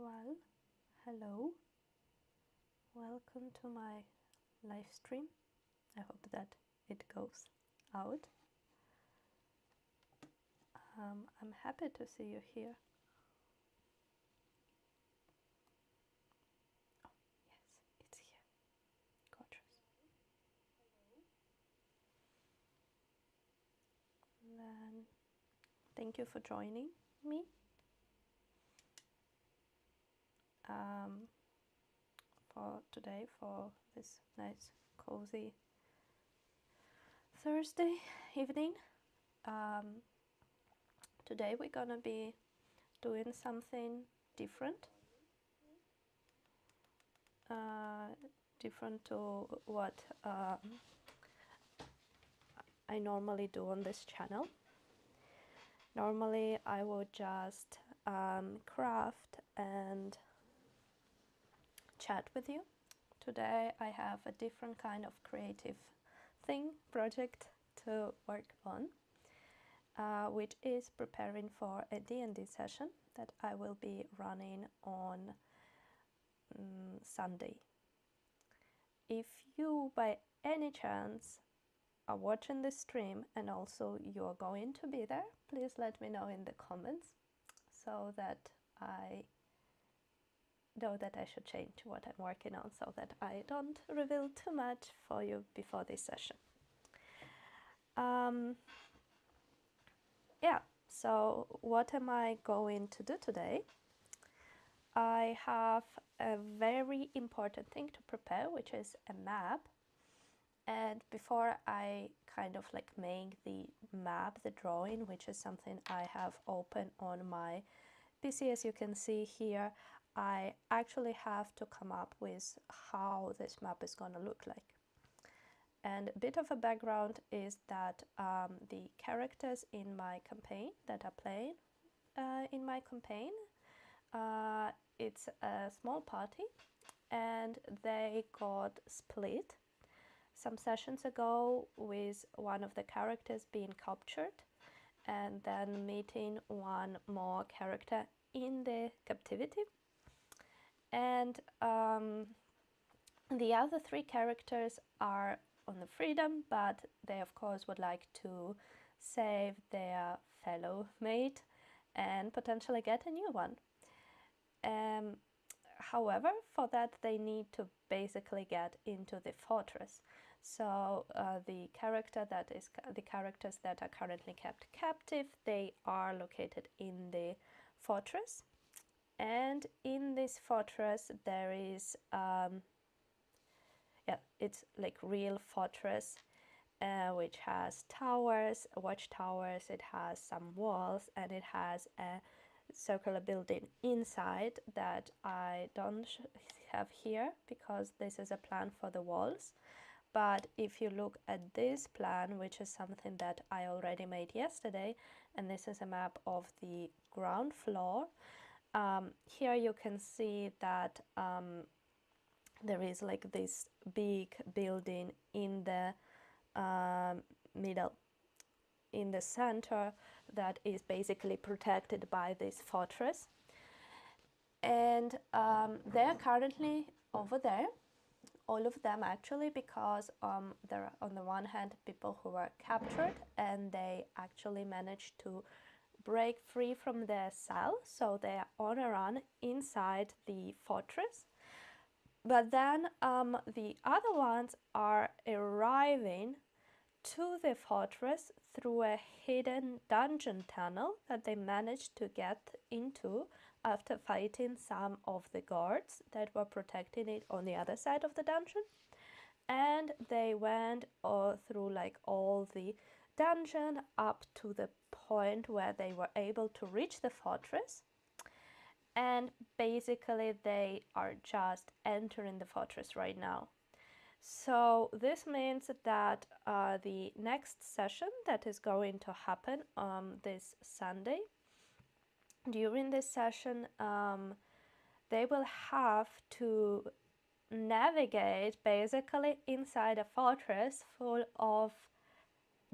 Well, hello. Welcome to my live stream. I hope that it goes out. I'm happy to see you here. Oh, yes, it's here. Gorgeous. Then, thank you for joining me. For today, for this nice, cozy Thursday evening. Today we're gonna be doing something different. Different to what I normally do on this channel. Normally I would just craft and chat with you. Today I have a different kind of creative project to work on, which is preparing for a DnD session that I will be running on Sunday. If you by any chance are watching this stream and also you're going to be there, please let me know in the comments so that I know that I should change what I'm working on so that I don't reveal too much for you before this session. Yeah, so what am I going to do today? I have a very important thing to prepare, which is a map. And before I kind of like make the map, the drawing, which is something I have open on my PC, as you can see here, I actually have to come up with how this map is going to look like. And a bit of a background is that the characters in my campaign that are playing in my campaign, it's a small party and they got split some sessions ago with one of the characters being captured and then meeting one more character in the captivity. And the other three characters are on the freedom, but they of course would like to save their fellow mate and potentially get a new one. However, for that they need to basically get into the fortress. So the characters that are currently kept captive, they are located in the fortress. And in this fortress there is it's like real fortress, which has towers, watchtowers, it has some walls, and it has a circular building inside that I don't have here because this is a plan for the walls. But if you look at this plan, which is something that I already made yesterday, and this is a map of the ground floor, here you can see that there is like this big building in the middle, in the center, that is basically protected by this fortress. And they're currently over there, all of them actually, because there are on the one hand people who were captured and they actually managed to break free from their cell, so they are on a run inside the fortress. But then the other ones are arriving to the fortress through a hidden dungeon tunnel that they managed to get into after fighting some of the guards that were protecting it on the other side of the dungeon. And they went through like all the dungeon up to the point where they were able to reach the fortress. And basically they are just entering the fortress right now. So this means that the next session that is going to happen this Sunday, during this session they will have to navigate basically inside a fortress full of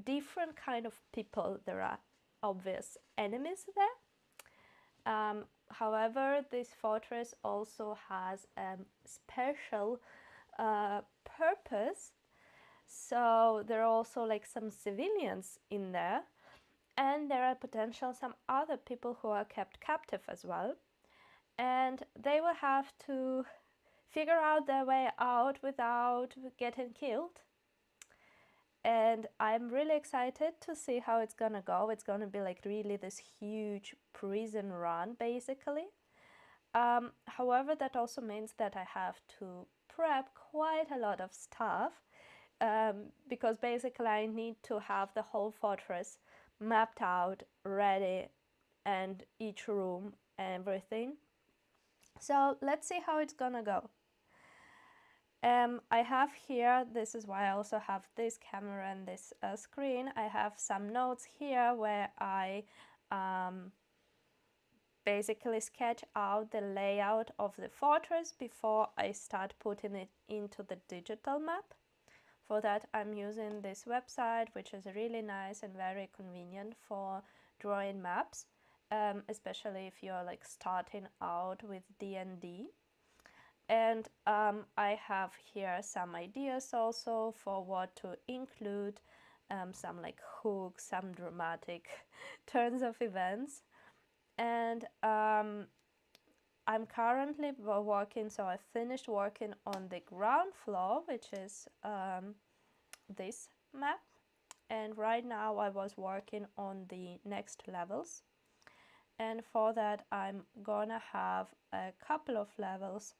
different kind of people. There are obvious enemies there, However, this fortress also has a special purpose. So there are also like some civilians in there, and there are potential some other people who are kept captive as well, and they will have to figure out their way out without getting killed. And I'm really excited to see how it's gonna go. It's gonna be like really this huge prison run basically. However, that also means that I have to prep quite a lot of stuff, because basically I need to have the whole fortress mapped out, ready, and each room, everything. So let's see how it's gonna go. I have here, this is why I also have this camera and this screen, I have some notes here where I basically sketch out the layout of the fortress before I start putting it into the digital map. For that I'm using this website, which is really nice and very convenient for drawing maps, especially if you're like starting out with DnD. And I have here some ideas also for what to include, some like hooks, some dramatic turns of events. And I'm currently working, so I finished working on the ground floor, which is this map. And right now I was working on the next levels. And for that I'm gonna have a couple of levels.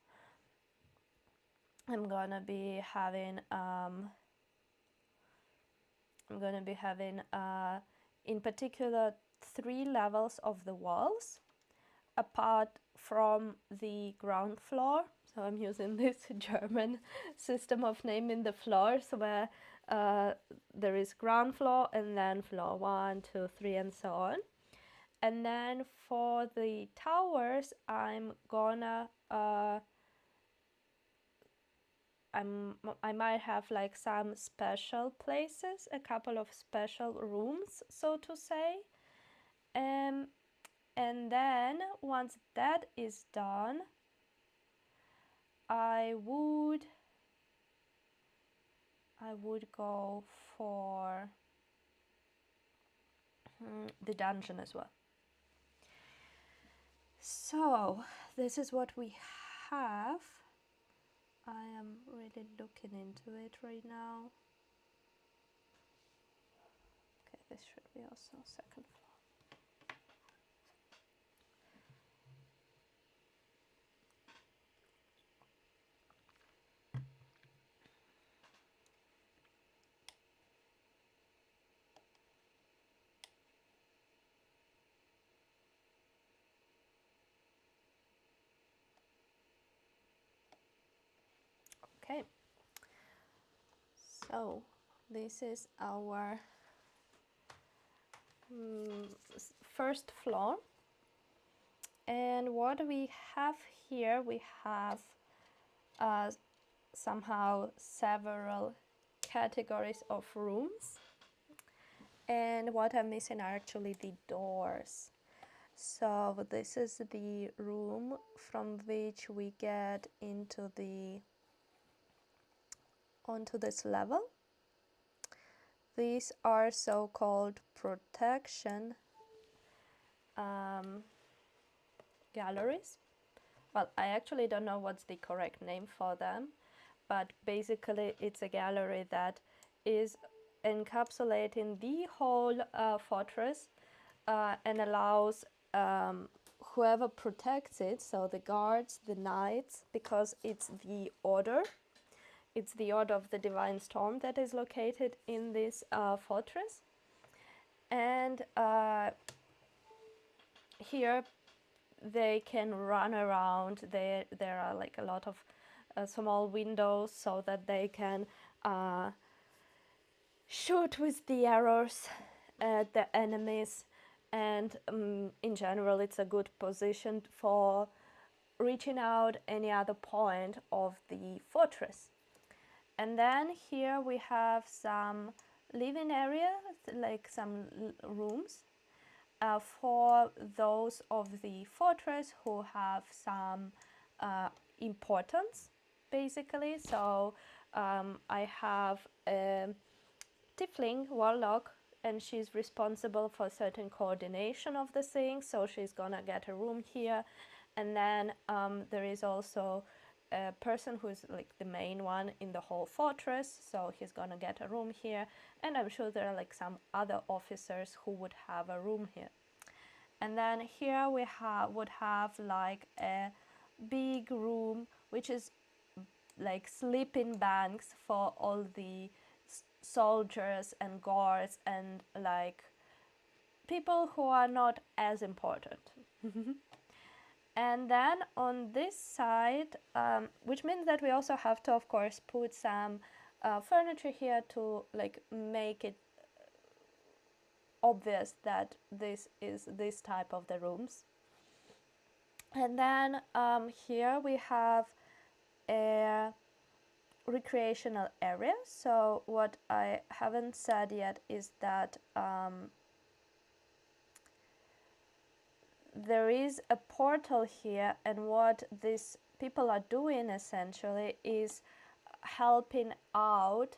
I'm gonna be having in particular 3 levels of the walls apart from the ground floor. So I'm using this German system of naming the floors where there is ground floor and then floor 1, 2, 3 and so on. And then for the towers I'm gonna I might have like some special places, a couple of special rooms, so to say. And then once that is done, I would go for the dungeon as well. So this is what we have. I am really looking into it right now. Okay, this should be also second floor. Okay, so this is our first floor, and what we have here, we have somehow several categories of rooms, and what I'm missing are actually the doors. So this is the room from which we get onto this level. These are so-called protection galleries. Well, I actually don't know what's the correct name for them, but basically it's a gallery that is encapsulating the whole fortress and allows whoever protects it, so the guards, the knights, because it's the order of the Divine Storm that is located in this fortress. And here they can run around. There are like a lot of small windows so that they can shoot with the arrows at the enemies, and in general it's a good position for reaching out any other point of the fortress. And then here we have some living area, like some rooms. for those of the fortress who have some importance, basically. So I have a tiefling warlock, and she's responsible for certain coordination of the things, so she's gonna get a room here. And then there is also a person who's like the main one in the whole fortress, so he's gonna get a room here. And I'm sure there are like some other officers who would have a room here. And then here we would have like a big room which is like sleeping banks for all the soldiers and guards and like people who are not as important. And then on this side, which means that we also have to, of course, put some furniture here to like make it obvious that this is this type of the rooms. And then here we have a recreational area. So what I haven't said yet is that there is a portal here, and what these people are doing essentially is helping out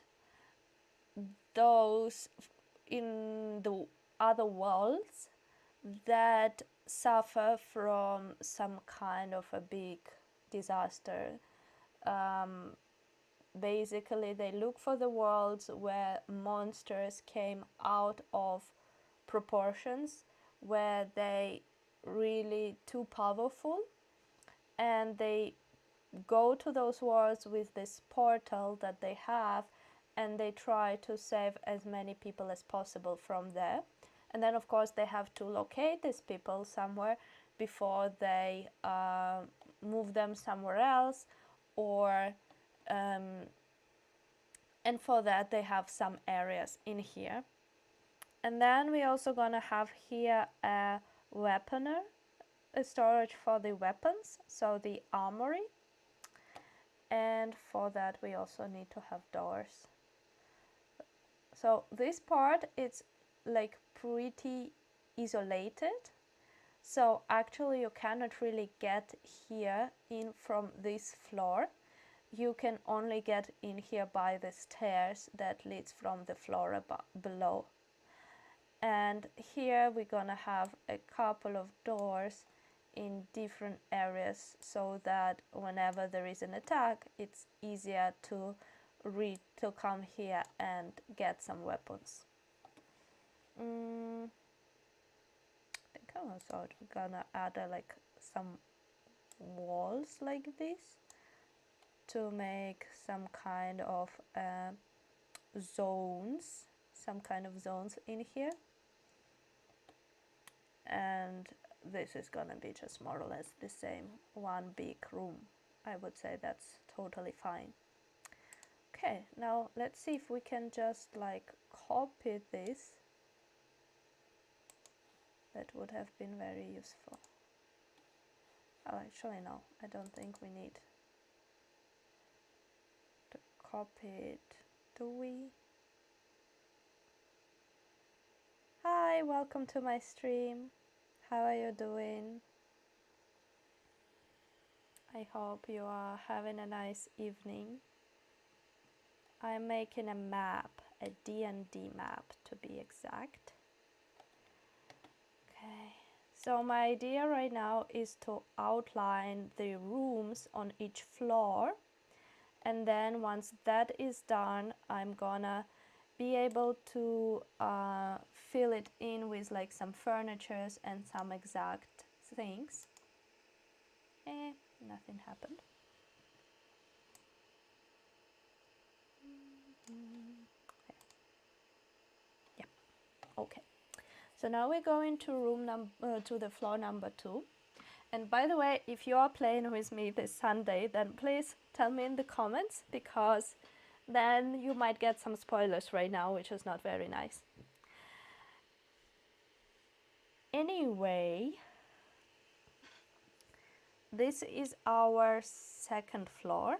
those in the other worlds that suffer from some kind of a big disaster. Basically, they look for the worlds where monsters came out of proportions, where they really too powerful, and they go to those worlds with this portal that they have, and they try to save as many people as possible from there. And then of course they have to locate these people somewhere before they move them somewhere else, or and for that they have some areas in here. And then we also gonna have here a weaponer, a storage for the weapons, so the armory. And for that we also need to have doors. So this part, it's like pretty isolated, so actually you cannot really get here in from this floor. You can only get in here by the stairs that leads from the floor below. And here we're gonna have a couple of doors in different areas, so that whenever there is an attack, it's easier to come here and get some weapons. I think I'm also gonna add like some walls like this to make some kind of zones, in here. And this is gonna be just more or less the same, one big room. I would say that's totally fine. Okay, now let's see if we can just like copy this. That would have been very useful. Oh, actually no, I don't think we need to copy it, do we? Hi, welcome to my stream. How are you doing? I hope you are having a nice evening. I'm making a map, a DnD map to be exact. Okay, so my idea right now is to outline the rooms on each floor, and then once that is done, I'm gonna be able to fill it in with like some furnitures and some exact things. Nothing happened. Yeah, okay. So now we're going to to the floor number 2. And by the way, if you are playing with me this Sunday, then please tell me in the comments, because then you might get some spoilers right now, which is not very nice. Anyway, this is our second floor,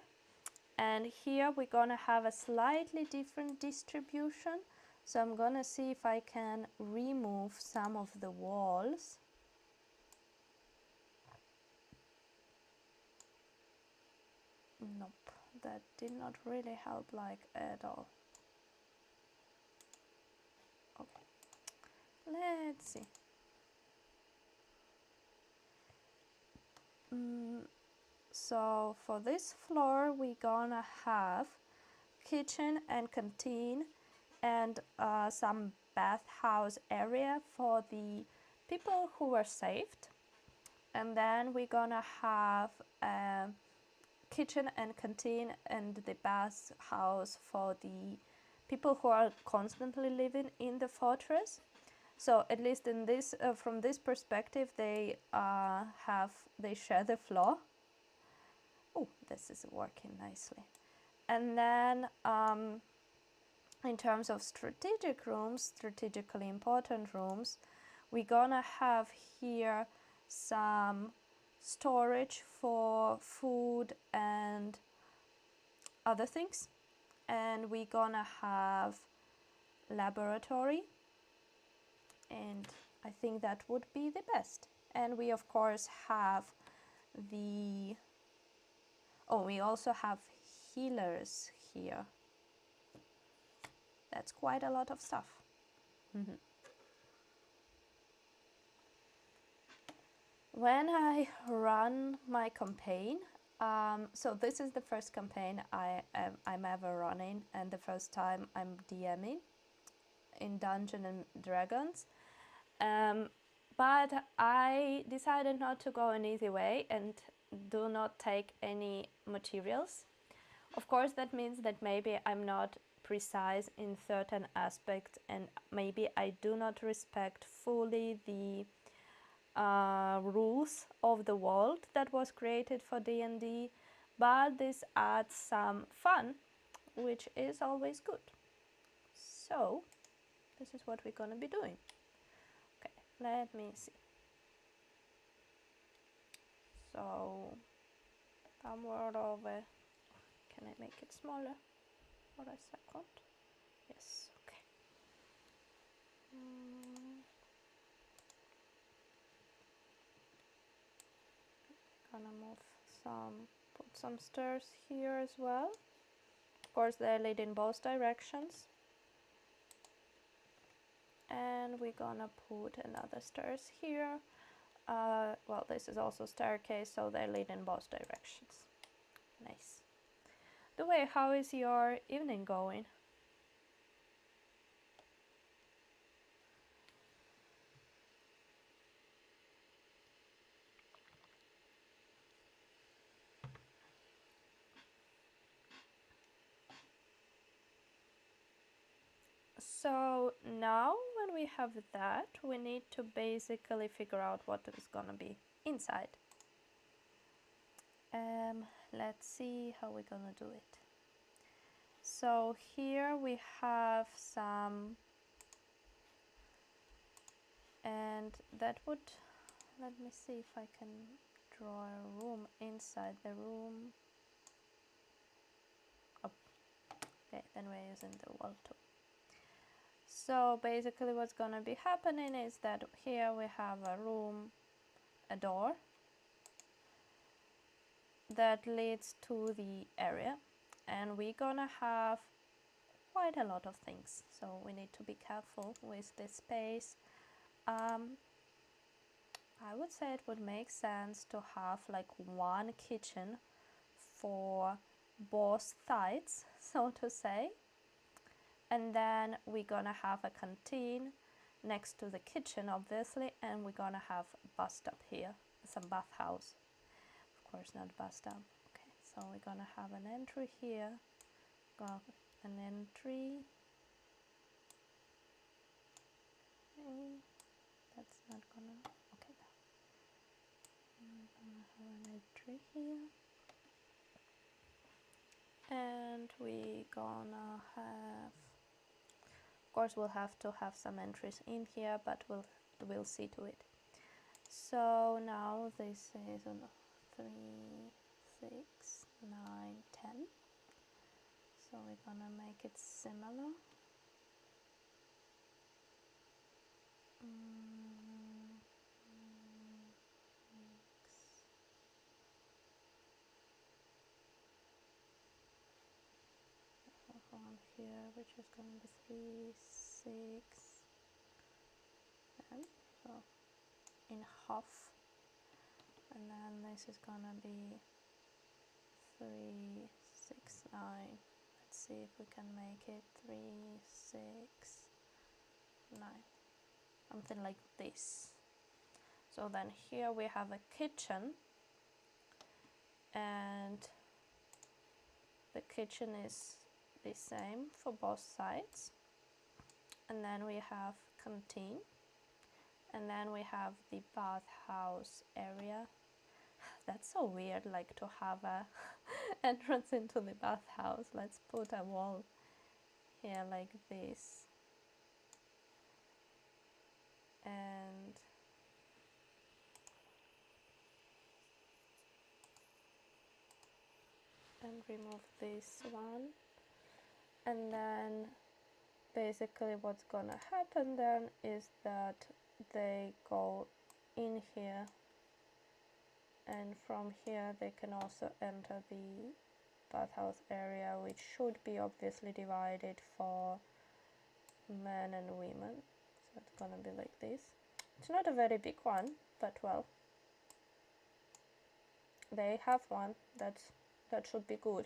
and here we're gonna have a slightly different distribution. So I'm gonna see if I can remove some of the walls. Nope, that did not really help like at all. Okay, let's see. So for this floor we're gonna have kitchen and canteen and some bathhouse area for the people who were saved, and then we're gonna have kitchen and canteen and the bathhouse for the people who are constantly living in the fortress. So at least in this, from this perspective, they share the floor. Oh, this is working nicely. And then in terms of strategic rooms, strategically important rooms, we're gonna have here some storage for food and other things, and we're gonna have laboratory, and I think that would be the best. And we of course have the we also have healers here. That's quite a lot of stuff. When I run my campaign, so this is the first campaign I'm ever running, and the first time I'm DMing in Dungeons and Dragons. But I decided not to go an easy way and do not take any materials. Of course, that means that maybe I'm not precise in certain aspects, and maybe I do not respect fully the rules of the world that was created for DnD, but this adds some fun, which is always good. So this is what we're gonna be doing. Okay, let me see. So somewhere over, can I make it smaller for a second? Yes, okay. Gonna move put some stairs here as well. Of course, they lead in both directions. And we're gonna put another stairs here. Well, this is also staircase, so they lead in both directions. Nice. The way, how is your evening going? So now when we have that, we need to basically figure out what is gonna be inside. Let's see how we're gonna do it. So here we have some, and that would, let me see if I can draw a room inside the room. Oh, okay, then we're using the wall tool. So basically what's gonna be happening is that here we have a room, a door that leads to the area, and we're gonna have quite a lot of things, so we need to be careful with this space. I would say it would make sense to have like one kitchen for both sides, so to say, and then we're gonna have a canteen next to the kitchen obviously, and we're gonna have a bus stop here, some bathhouse. Of course not bus stop. Okay, so we're gonna have an entry here, got an entry. Okay, that's not gonna, okay, I'm gonna have an entry here, and we're gonna have, of course we'll have to have some entries in here, but we'll see to it. So now this is on 3, 6, 9, 10. So we're gonna make it similar. here, which is going to be 3, 6, and so in half, and then this is gonna be 3, 6, 9. Let's see if we can make it 3, 6, 9, something like this. So then here we have a kitchen, and the kitchen is the same for both sides, and then we have canteen, and then we have the bathhouse area. That's so weird, like to have a entrance into the bathhouse. Let's put a wall here like this, and remove this one, and then basically what's gonna happen then is that they go in here, and from here they can also enter the bathhouse area, which should be obviously divided for men and women. So it's gonna be like this. It's not a very big one, but well, they have one. That should be good.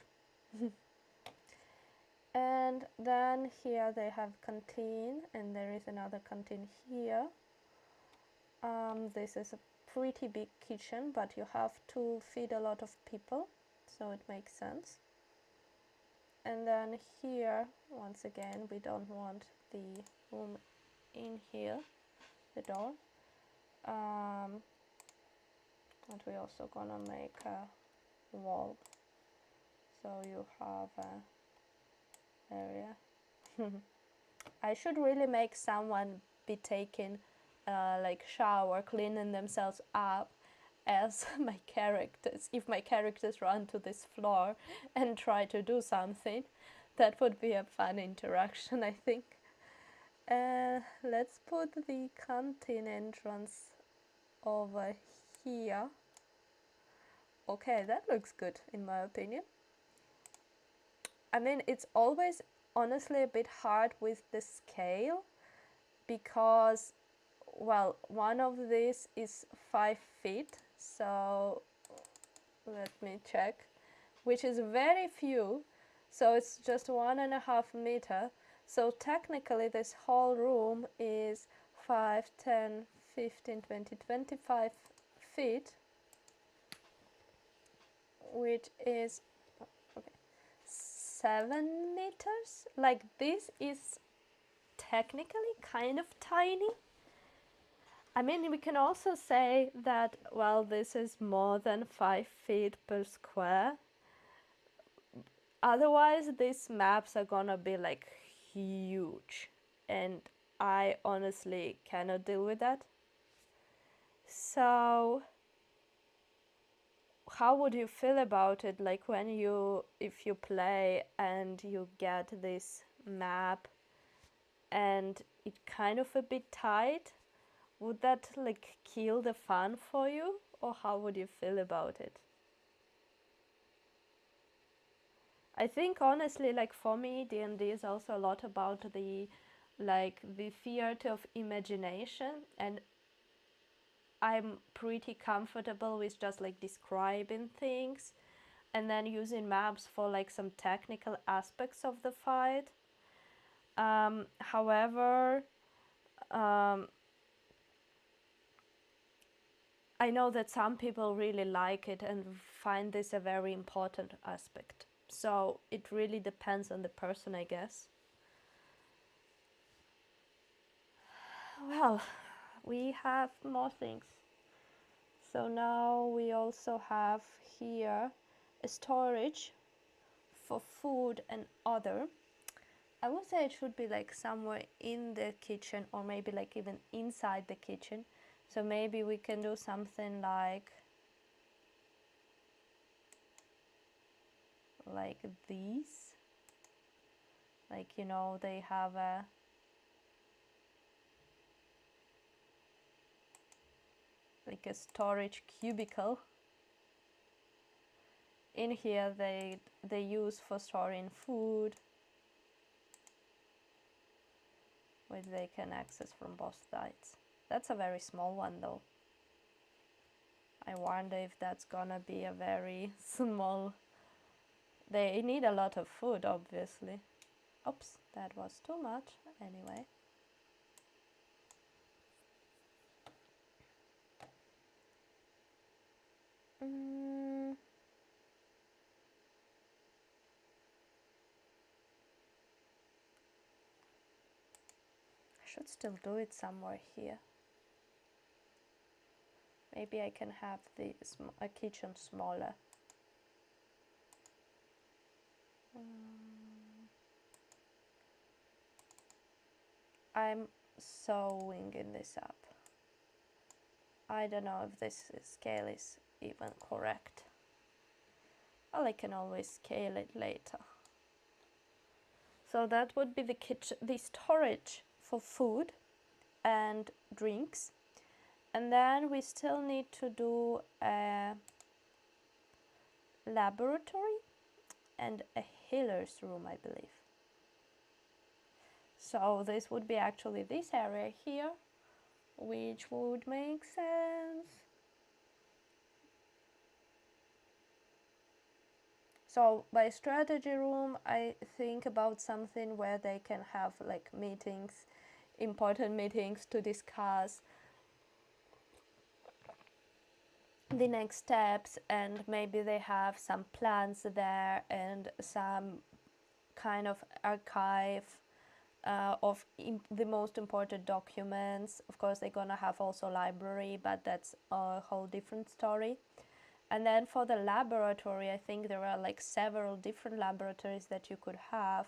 And then here they have canteen, and there is another canteen here. This is a pretty big kitchen, but you have to feed a lot of people, so it makes sense. And then here, once again, we don't want the room in here, the door. And we also gonna make a wall, so you have a area. I should really make someone be taking like shower, cleaning themselves up as my characters. If my characters run to this floor and try to do something, that would be a fun interaction, I think. Let's put the canteen entrance over here. Okay, that looks good in my opinion. I mean, it's always honestly a bit hard with the scale, because, well, one of these is 5 feet, so let me check, which is very few, so it's just 1.5 meter. So technically this whole room is 5, 10, 15, 20, 25 feet, which is 7 meters. Like, this is technically kind of tiny. I mean, we can also say that, well, this is more than 5 feet per square. Otherwise, these maps are gonna be like huge, and I honestly cannot deal with that. So how would you feel about it, like when if you play and you get this map and it kind of a bit tight? Would that like kill the fun for you, or how would you feel about it? I think honestly, like for me, D&D is also a lot about the theater of imagination, and I'm pretty comfortable with just like describing things and then using maps for like some technical aspects of the fight. However, I know that some people really like it and find this a very important aspect. So it really depends on the person, I guess. Well, we have more things. So now we also have here a storage for food and other. I would say it should be like somewhere in the kitchen, or maybe like even inside the kitchen. So maybe we can do something like these. Like, you know, they have a storage cubicle. In here they use for storing food, which they can access from both sides. That's a very small one though. I wonder if that's gonna be a very small... They need a lot of food, obviously. Oops, that was too much. Anyway. I should still do it somewhere here. Maybe I can have a kitchen smaller. I'm sewing in this up. I don't know if this scale is even correct. Well, I can always scale it later. So that would be the kitchen, the storage for food and drinks. And then we still need to do a laboratory and a healer's room, I believe. So this would be actually this area here, which would make sense. So by strategy room, I think about something where they can have like meetings, important meetings to discuss the next steps, and maybe they have some plans there and some kind of archive of the most important documents. Of course, they're gonna have also library, but that's a whole different story. And then for the laboratory, I think there are like several different laboratories that you could have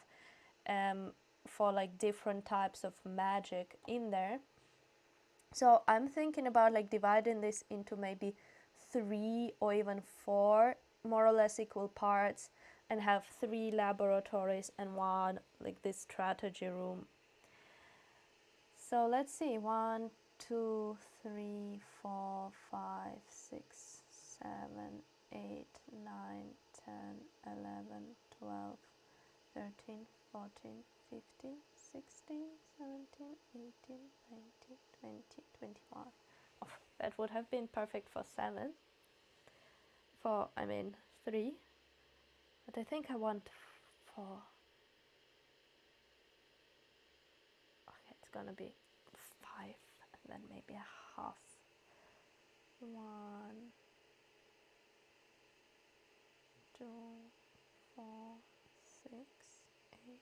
for like different types of magic in there. So I'm thinking about like dividing this into maybe 3 or even 4 more or less equal parts, and have 3 laboratories and 1 like this strategy room. So let's see, 1, 2, 3, 4, 5, 6, 7, 8, 9, 10, 11, 12, 13, 14, 15, 16, 17, 18, 19, 20, 21. Oh, that would have been perfect for 7. I mean 3. But I think I want 4. Okay, it's gonna be 5 and then maybe a half. 1, 2, 4, 6, 8.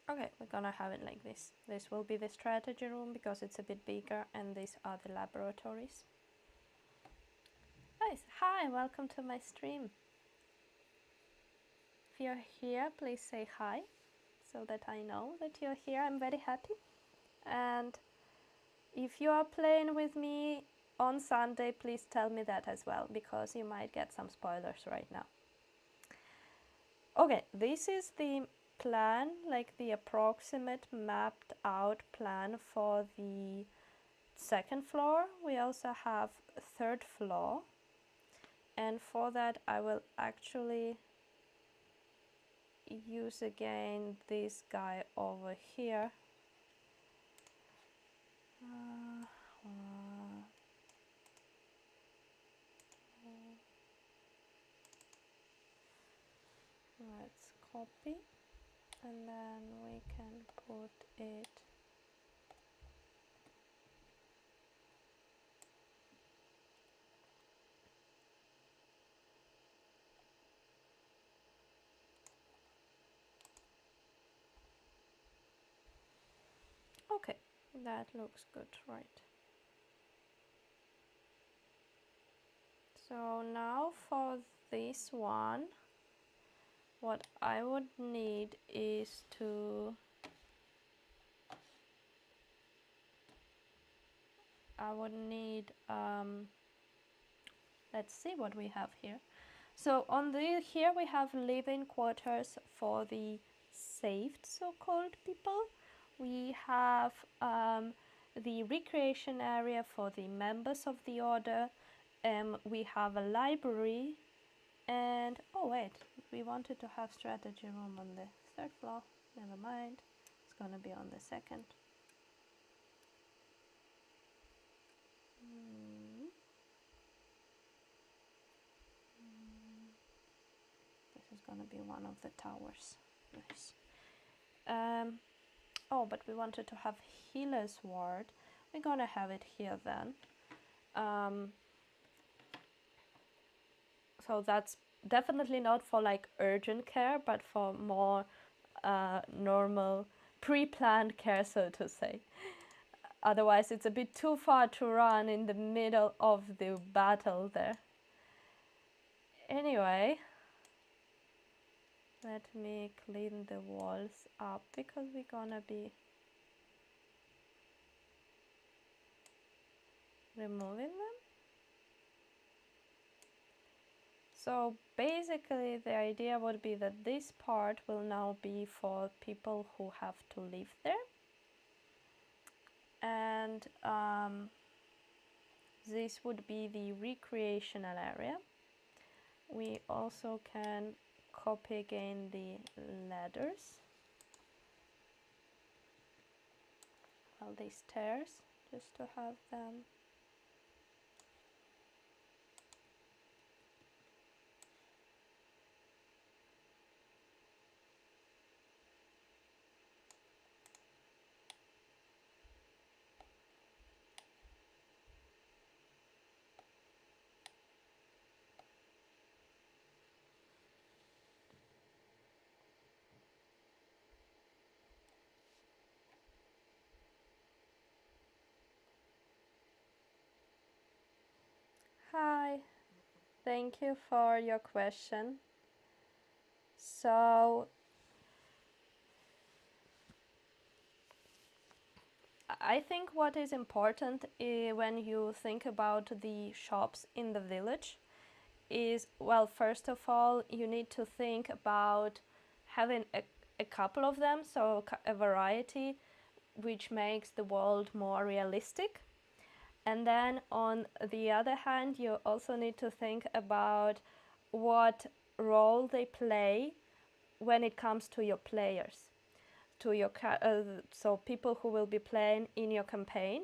Okay, we're gonna have it like this. This will be the strategy room because it's a bit bigger, and these are the laboratories. Nice. Hi, welcome to my stream. If you're here, please say hi so that I know that you're here. I'm very happy. And if you are playing with me on Sunday, please tell me that as well, because you might get some spoilers right now. Okay, this is the plan, like the approximate mapped out plan for the 2nd floor. We also have 3rd floor, and for that I will actually use again this guy over here. Let's copy, and then we can put it okay, that looks good, right? So now for this one, what I would need is to let's see what we have here. So on the here we have living quarters for the saved so-called people. We have the recreation area for the members of the order. We have a library, and oh wait, we wanted to have strategy room on the third floor. Never mind, it's gonna be on the second. This is gonna be one of the towers. Nice. Oh, but we wanted to have healer's ward. We're gonna have it here then. So that's definitely not for like urgent care, but for more normal pre-planned care, so to say. Otherwise it's a bit too far to run in the middle of the battle there. Anyway, let me clean the walls up because we're gonna be removing them. So basically the idea would be that this part will now be for people who have to live there. And this would be the recreational area. We also can copy again the ladders. Well, these stairs, just to have them. Hi, thank you for your question. So I think what is important when you think about the shops in the village is, well, first of all, you need to think about having a couple of them, so a variety, which makes the world more realistic. And then on the other hand, you also need to think about what role they play when it comes to your players, to your so people who will be playing in your campaign,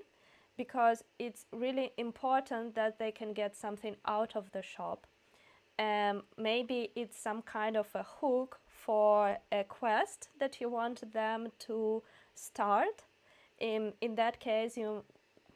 because it's really important that they can get something out of the shop. Maybe it's some kind of a hook for a quest that you want them to start. In that case, you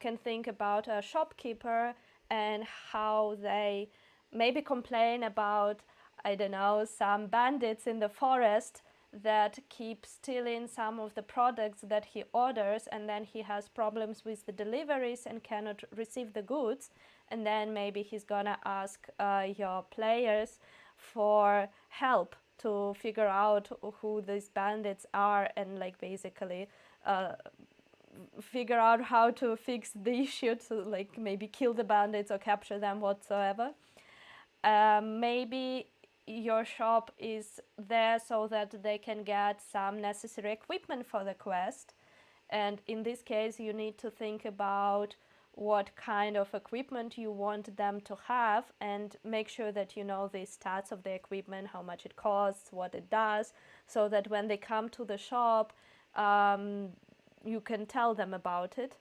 can think about a shopkeeper and how they maybe complain about, I don't know, some bandits in the forest that keep stealing some of the products that he orders, and then he has problems with the deliveries and cannot receive the goods. And then maybe he's gonna ask your players for help to figure out who these bandits are, and like basically figure out how to fix the issue, to like maybe kill the bandits or capture them whatsoever. Maybe your shop is there so that they can get some necessary equipment for the quest, and in this case you need to think about what kind of equipment you want them to have, and make sure that you know the stats of the equipment, how much it costs, what it does, so that when they come to the shop you can tell them about it.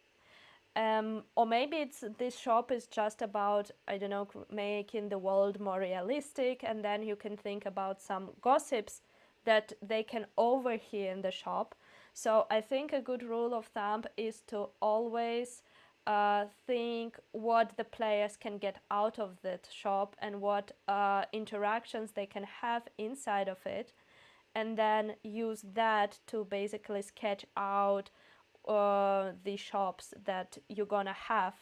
Or maybe this shop is just about, I don't know, making the world more realistic, and then you can think about some gossips that they can overhear in the shop. So I think a good rule of thumb is to always think what the players can get out of that shop and what interactions they can have inside of it, and then use that to basically sketch out the shops that you're gonna have.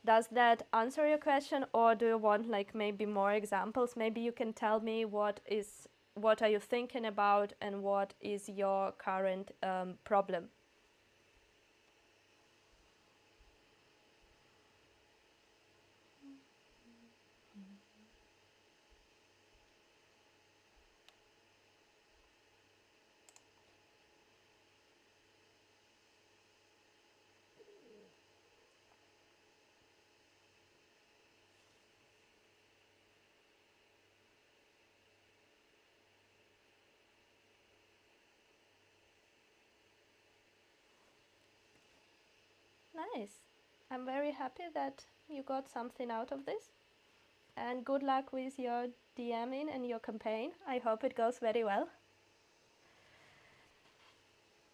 Does that answer your question, or do you want like maybe more examples? Maybe you can tell me what are you thinking about and what is your current problem. Nice. I'm very happy that you got something out of this. And good luck with your DMing and your campaign. I hope it goes very well.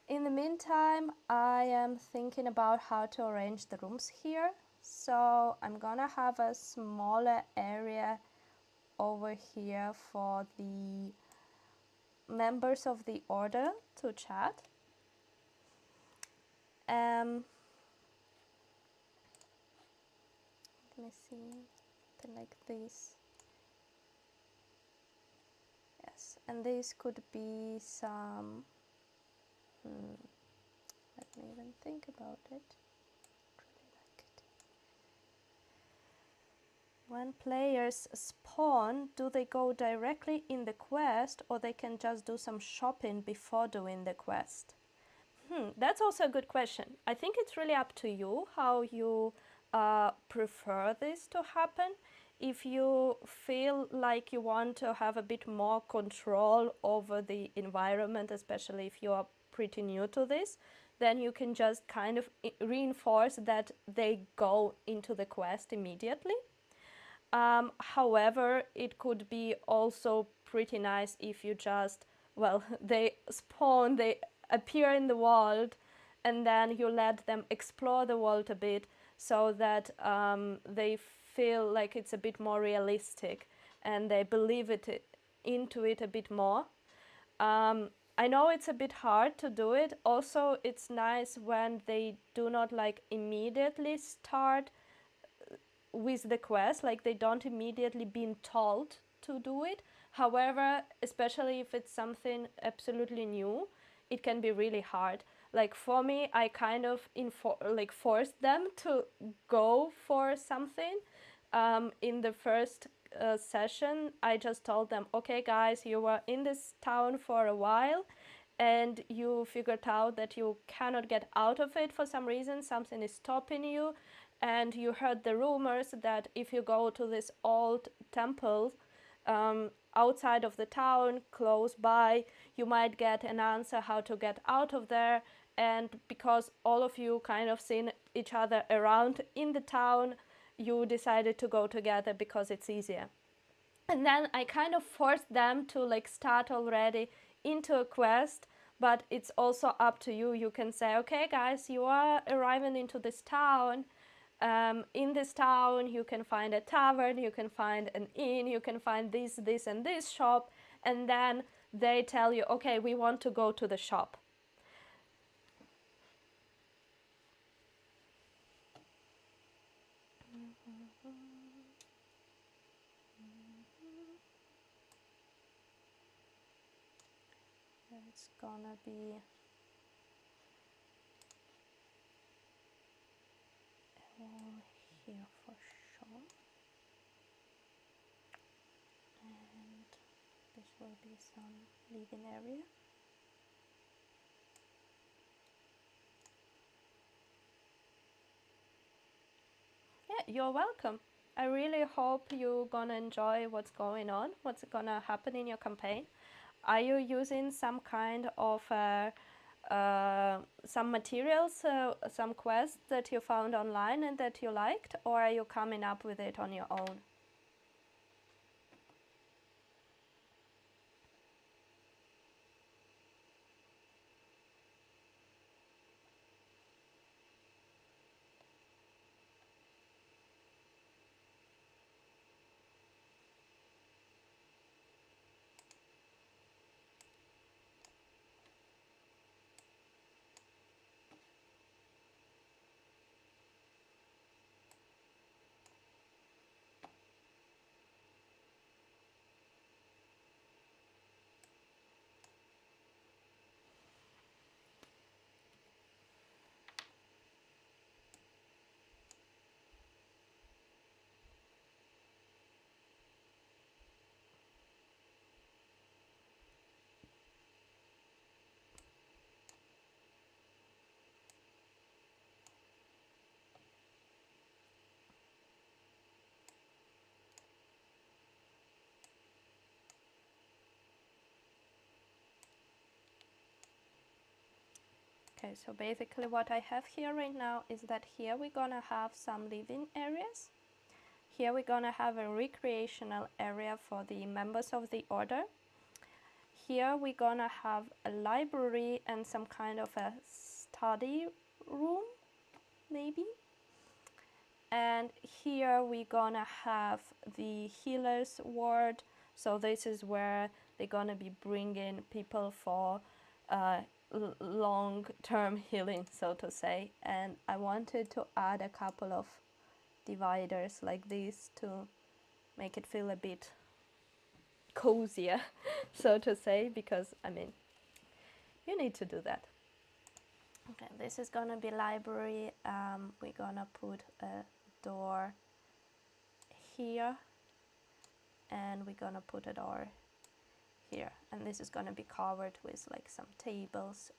In the meantime, I am thinking about how to arrange the rooms here. So I'm gonna have a smaller area over here for the members of the order to chat. Let me see, something like this. Yes, and this could be some, let me even think about it. Really like it. When players spawn, do they go directly in the quest or they can just do some shopping before doing the quest? That's also a good question. I think it's really up to you how you prefer this to happen. If you feel like you want to have a bit more control over the environment, especially if you are pretty new to this, then you can just kind of reinforce that they go into the quest immediately. However, it could be also pretty nice if you just, well, they spawn, they appear in the world, and then you let them explore the world a bit so that they feel like it's a bit more realistic and they believe into it a bit more. I know it's a bit hard to do it. Also, it's nice when they do not like immediately start with the quest, like they don't immediately being told to do it. However, especially if it's something absolutely new, it can be really hard. Like for me, I kind of forced them to go for something. In the first session, I just told them, okay guys, you were in this town for a while and you figured out that you cannot get out of it for some reason, something is stopping you, and you heard the rumors that if you go to this old temple outside of the town, close by, you might get an answer how to get out of there. And because all of you kind of seen each other around in the town, you decided to go together because it's easier. And then I kind of forced them to like start already into a quest, but it's also up to you. You can say, okay guys, you are arriving into this town. In this town you can find a tavern, you can find an inn, you can find this, this and this shop, and then they tell you, okay, we want to go to the shop. It's gonna be all here for sure, and this will be some living area. Yeah, you're welcome. I really hope you're gonna enjoy what's going on, what's gonna happen in your campaign. Are you using some kind of some materials, some quests that you found online and that you liked, or are you coming up with it on your own? Okay, so basically what I have here right now is that here we're gonna have some living areas. Here we're gonna have a recreational area for the members of the order. Here we're gonna have a library and some kind of a study room, maybe. And here we're gonna have the healer's ward. So this is where they're gonna be bringing people for long-term healing, so to say. And I wanted to add a couple of dividers like this to make it feel a bit cozier, so to say, because I mean, you need to do that. Okay, this is gonna be library. We're gonna put a door here, and we're gonna put a door here, and this is gonna be covered with like some tables,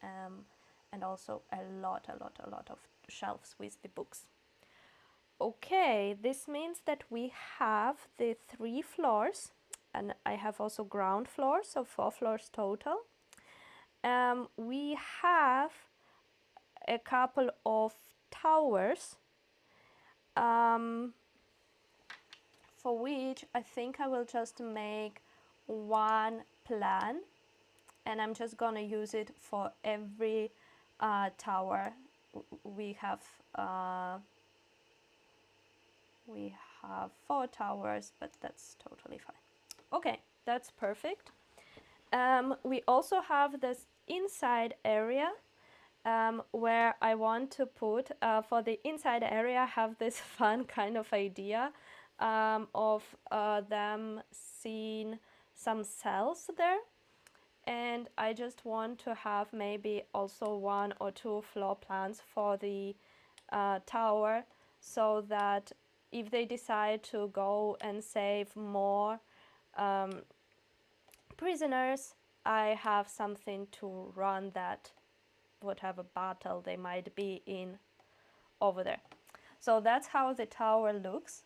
and also a lot of shelves with the books. Okay, this means that we have the 3 floors, and I have also ground floor, so 4 floors total. We have a couple of towers, for which I think I will just make one plan, and I'm just gonna use it for every tower. We have 4 towers, but that's totally fine. Okay, that's perfect. We also have this inside area, where I want to put, for the inside area, I have this fun kind of idea of them seeing some cells there. And I just want to have maybe also 1 or 2 floor plans for the tower, so that if they decide to go and save more prisoners, I have something to run that whatever battle they might be in over there. So that's how the tower looks.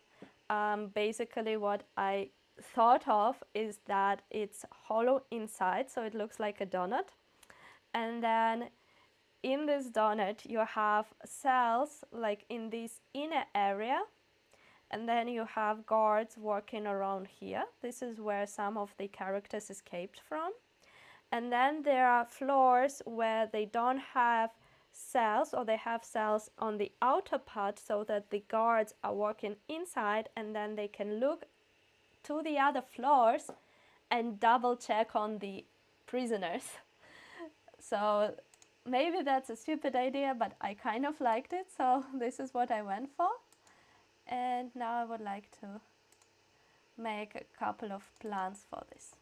Basically what I thought of is that it's hollow inside, so it looks like a donut. And then in this donut you have cells like in this inner area, and then you have guards working around here. This is where some of the characters escaped from. And then there are floors where they don't have cells, or they have cells on the outer part, so that the guards are walking inside, and then they can look to the other floors and double check on the prisoners. So maybe that's a stupid idea, but I kind of liked it, so this is what I went for. And now I would like to make a couple of plans for this.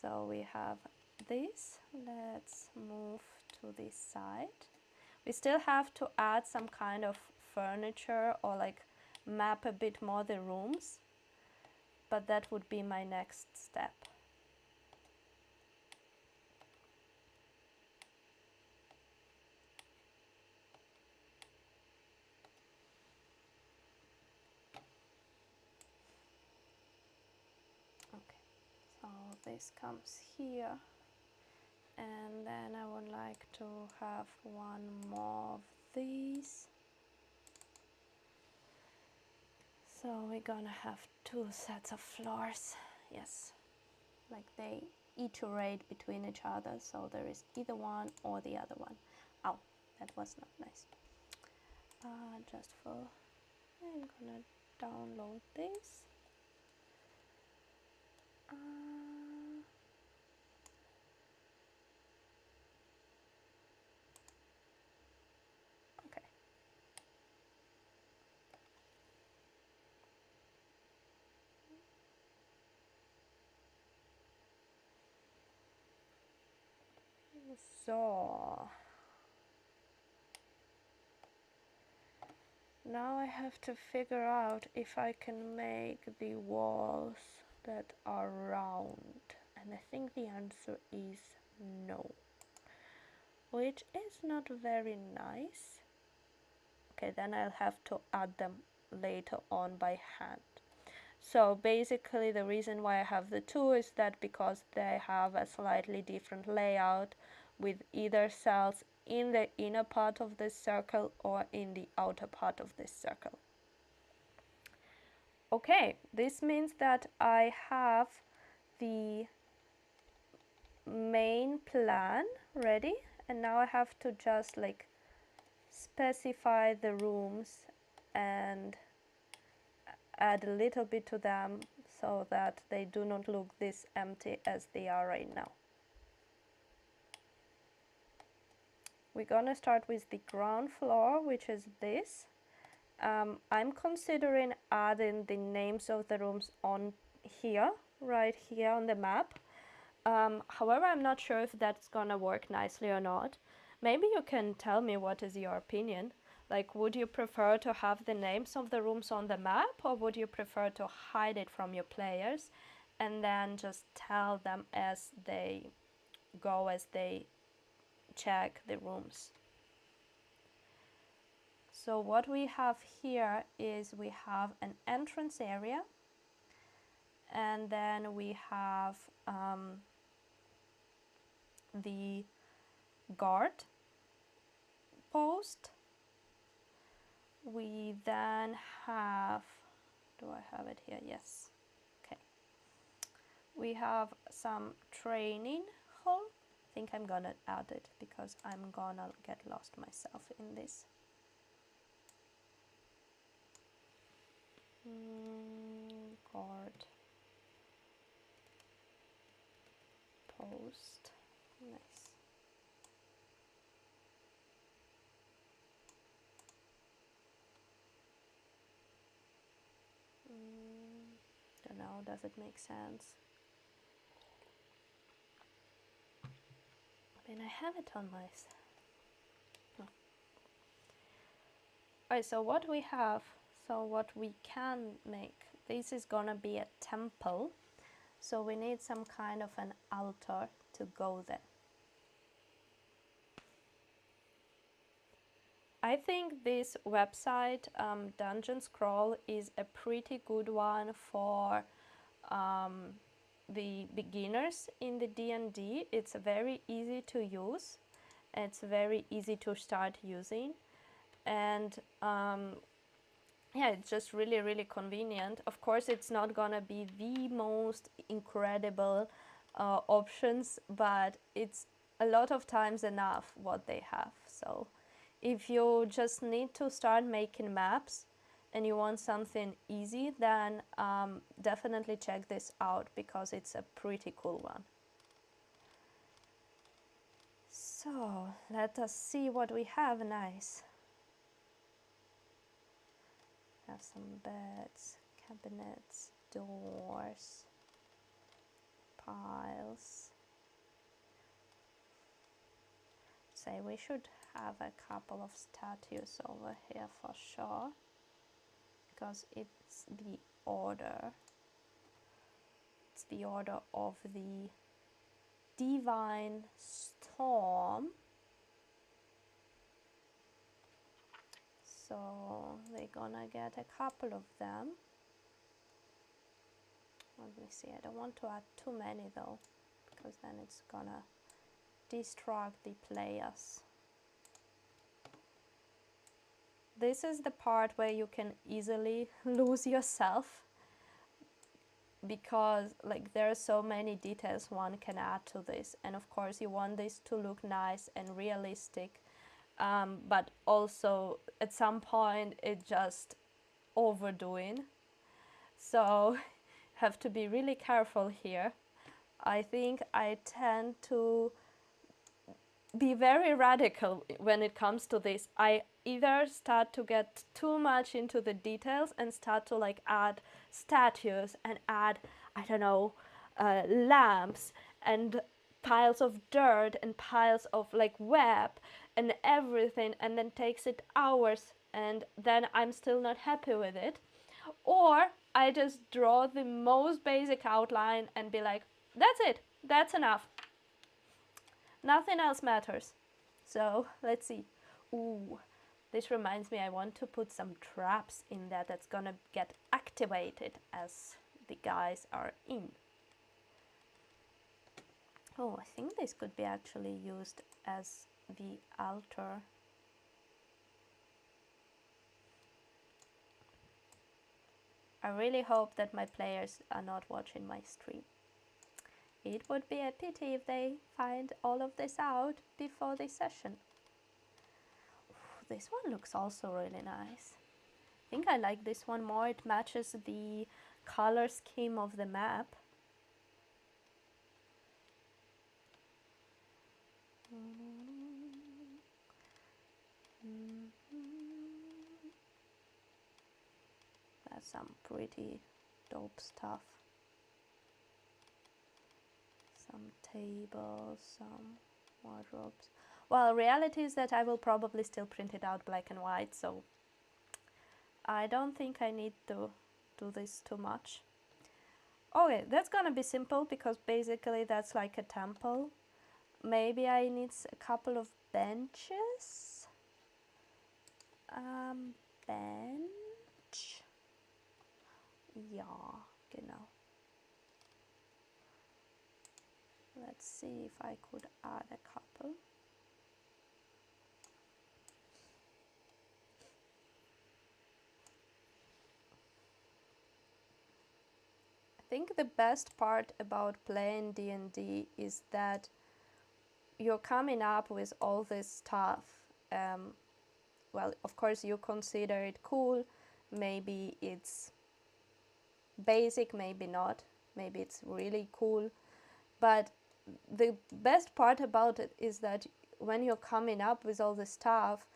So we have this. Let's move to this side. We still have to add some kind of furniture, or like map a bit more the rooms, but that would be my next step. Okay, so this comes here, and then I would like to have 1 more of these. So we're gonna have 2 sets of floors. Yes, like they iterate between each other, so there is either one or the other one. Oh, that was not nice. Just for, I'm gonna download this. Okay. So now I have to figure out if I can make the walls that are round, and I think the answer is no, which is not very nice. Okay, then I'll have to add them later on by hand. So basically the reason why I have the 2 is that because they have a slightly different layout, with either cells in the inner part of this circle or in the outer part of this circle. Okay, this means that I have the main plan ready, and now I have to just like specify the rooms and add a little bit to them so that they do not look this empty as they are right now. We're gonna start with the ground floor, which is this. I'm considering adding the names of the rooms on here, right here on the map. However, I'm not sure if that's gonna work nicely or not. Maybe you can tell me what is your opinion. Like, would you prefer to have the names of the rooms on the map, or would you prefer to hide it from your players and then just tell them as they go, as they check the rooms? So what we have here is we have an entrance area, and then we have the guard post. We then have, do I have it here? Yes. Okay. We have some training hall. I think I'm gonna add it because I'm gonna get lost myself in this. Guard post. Nice. Don't know, does it make sense? I mean, I have it on my... Oh. Alright, so what we have, so what we can make, this is gonna be a temple, so we need some kind of an altar to go there. I think this website, Dungeon Scroll, is a pretty good one for the beginners in the D&D. It's very easy to use. It's very easy to start using. And yeah, it's just really, really convenient. Of course, it's not gonna be the most incredible options, but it's a lot of times enough what they have. So if you just need to start making maps and you want something easy, then definitely check this out because it's a pretty cool one. So let us see what we have. Nice. Have some beds, cabinets, doors, piles. Say we should have a couple of statues over here for sure, because it's the order. It's the order of the Divine Storm. So they're gonna get a couple of them. Let me see, I don't want to add too many though, because then it's gonna distract the players. This is the part where you can easily lose yourself, because like there are so many details one can add to this, and of course you want this to look nice and realistic, but also at some point it just overdoing, so have to be really careful here. I think I tend to be very radical when it comes to this. I either start to get too much into the details and start to like add statues and add, I don't know, lamps and piles of dirt and piles of like web and everything, and then takes it hours, and then I'm still not happy with it. Or I just draw the most basic outline and be like, that's it, that's enough. Nothing else matters. So let's see. Ooh, this reminds me, I want to put some traps in there that's gonna get activated as the guys are in. Oh, I think this could be actually used as the altar. I really hope that my players are not watching my stream. It would be a pity if they find all of this out before the session. This one looks also really nice. I think I like this one more. It matches the color scheme of the map. That's some pretty dope stuff. Some tables, some wardrobes. Well, reality is that I will probably still print it out black and white, so I don't think I need to do this too much. Okay, that's gonna be simple because basically that's like a temple. Maybe I need a couple of benches. Bench. Ja, genau. Let's see if I could add a couple. I think the best part about playing D&D is that you're coming up with all this stuff. Well, of course you consider it cool, maybe it's basic, maybe not, maybe it's really cool, but the best part about it is that when you're coming up with all the stuff,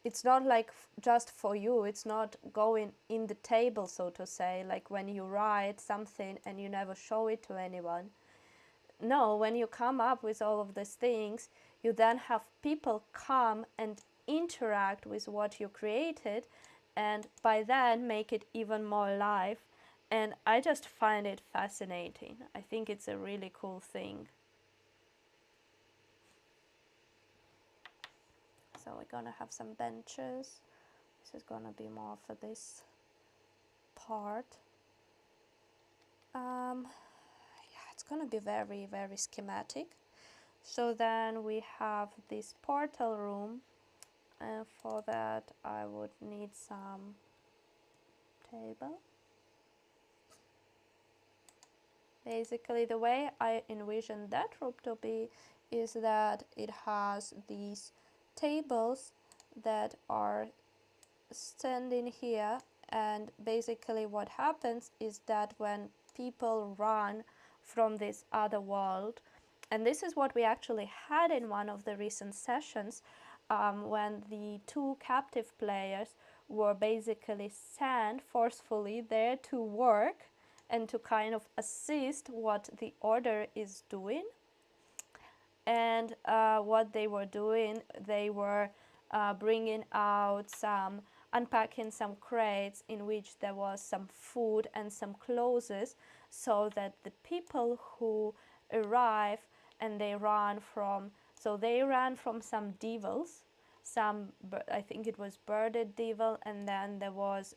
it's not like just for you, it's not going in the table, so to say, like when you write something and you never show it to anyone. No, when you come up with all of these things, you then have people come and interact with what you created, and by then make it even more live. And I just find it fascinating. I think it's a really cool thing. So we're gonna have some benches. This is gonna be more for this part. Yeah, it's gonna be very, very schematic. So then we have this portal room, and for that I would need some table. Basically the way I envision that room to be is that it has these tables that are standing here, and basically what happens is that when people run from this other world, and this is what we actually had in one of the recent sessions, when the two captive players were basically sent forcefully there to work and to kind of assist what the order is doing. And what they were doing, they were bringing out some, unpacking some crates in which there was some food and some clothes, so that the people who arrive and they ran from, so they ran from some devils, some, I think it was birded devil, and then there was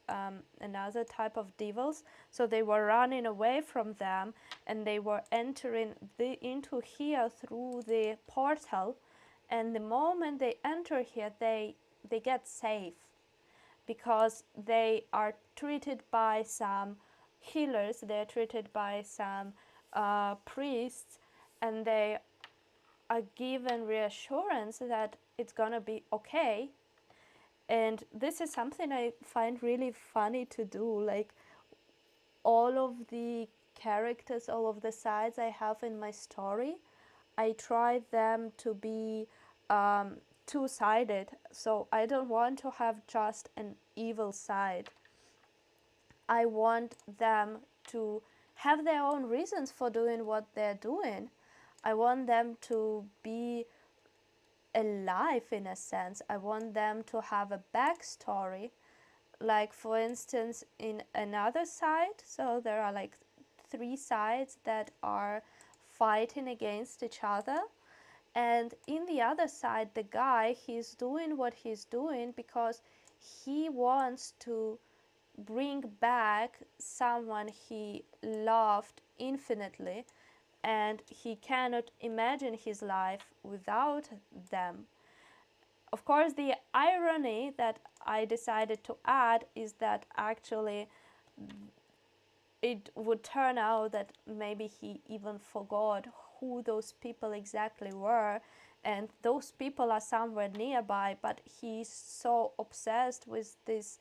another type of devils. So they were running away from them, and they were entering into here through the portal. And the moment they enter here, they get safe, because they are treated by some healers, they're treated by some priests, and they are given reassurance that it's gonna be okay. And this is something I find really funny to do. Like, all of the characters, all of the sides I have in my story, I try them to be two-sided. So I don't want to have just an evil side. I want them to have their own reasons for doing what they're doing. I want them to be alive in a sense. I want them to have a backstory. Like, for instance, in another side, so there are like 3 sides that are fighting against each other. And in the other side, the guy, he's doing what he's doing because he wants to bring back someone he loved infinitely, and he cannot imagine his life without them. of course, the irony that I decided to add is that actually it would turn out that maybe he even forgot who those people exactly were, and those people are somewhere nearby, but he's so obsessed with this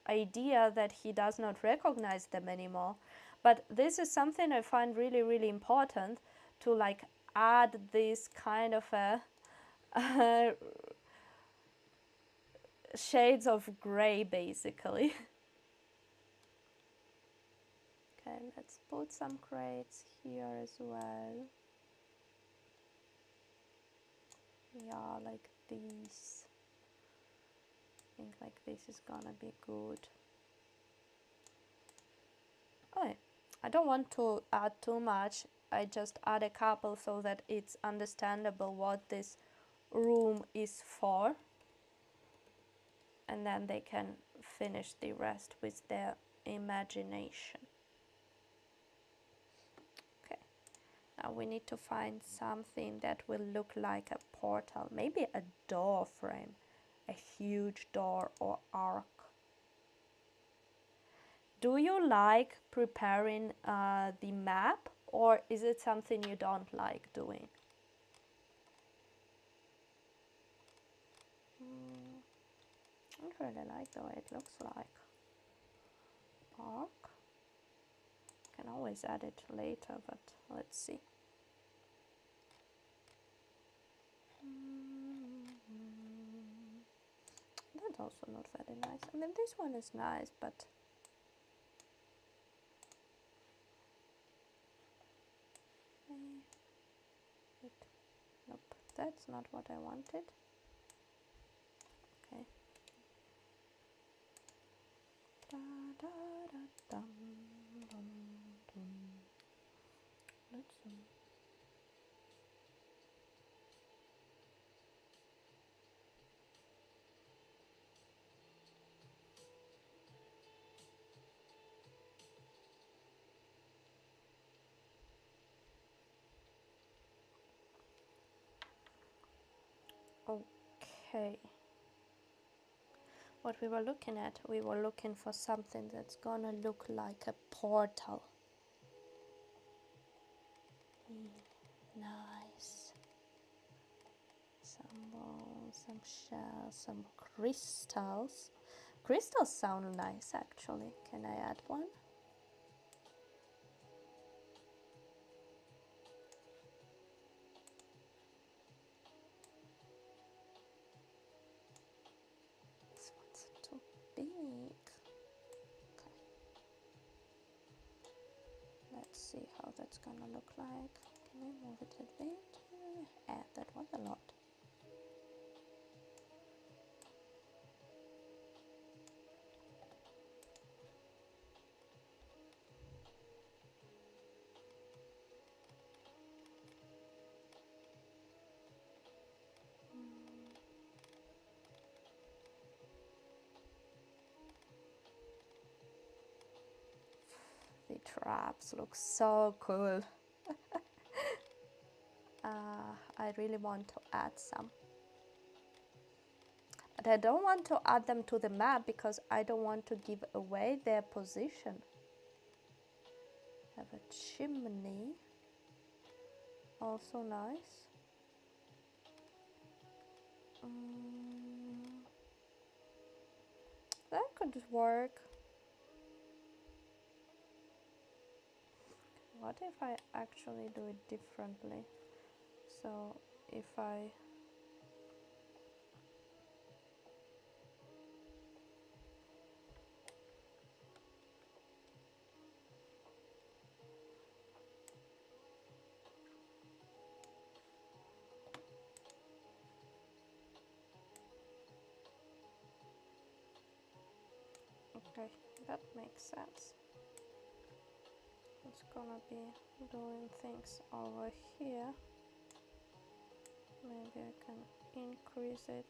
idea that he does not recognize them anymore. But this is something I find really, really important, to like add this kind of a shades of gray, basically. Okay, let's put some crates here as well. Yeah, like these. I think like this is gonna be good. Okay, I don't want to add too much. I just add a couple so that it's understandable what this room is for, and then they can finish the rest with their imagination. Okay, now we need to find something that will look like a portal, maybe a door frame, a huge door or arc. Do you like preparing the map, or is it something you don't like doing? I don't really like the way it looks like. Arc. Can always add it later, but let's see. That's also not very nice. I mean, this one is nice, but wait. Nope, that's not what I wanted. Okay. Da, da, da, dum, dum, dum. Let's see. Okay. What we were looking at, we were looking for something that's gonna look like a portal. Nice. Some bones, some shells, some crystals. Crystals sound nice, actually. Can I add one? This one's too big. Okay. Let's see how that's gonna look like. Can I move it a bit? That was a lot. The traps look so cool. I really want to add some. But I don't want to add them to the map because I don't want to give away their position. Have a chimney. Also nice. That could work. What if I actually do it differently? So if I okay, that makes sense. It's gonna be doing things over here. Maybe I can increase it.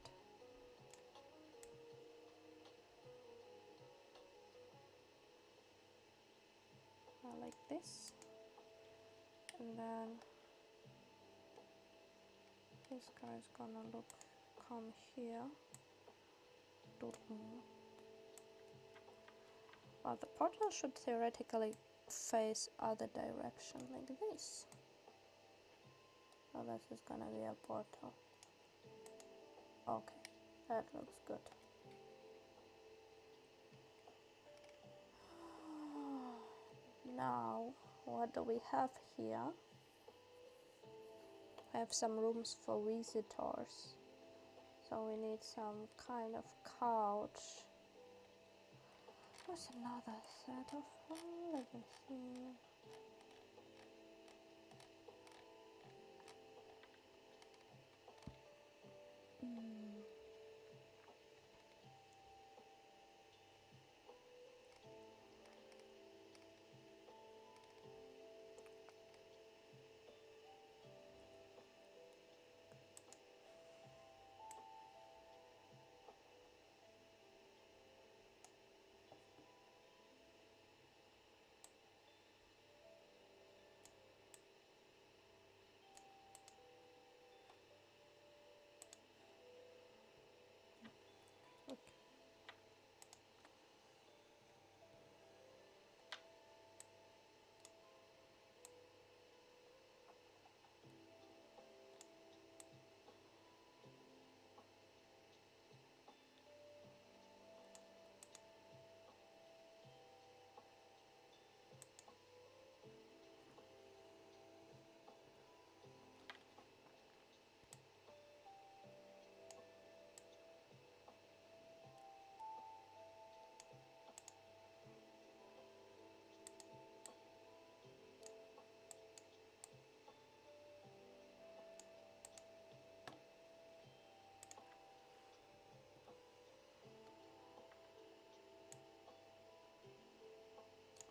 Like this. And then this guy's gonna look come here. Well, the portal should theoretically face other direction like this. So this is gonna be a portal. Okay, that looks good. Now, what do we have here? We have some rooms for visitors. So we need some kind of couch. There's another set of, let me see.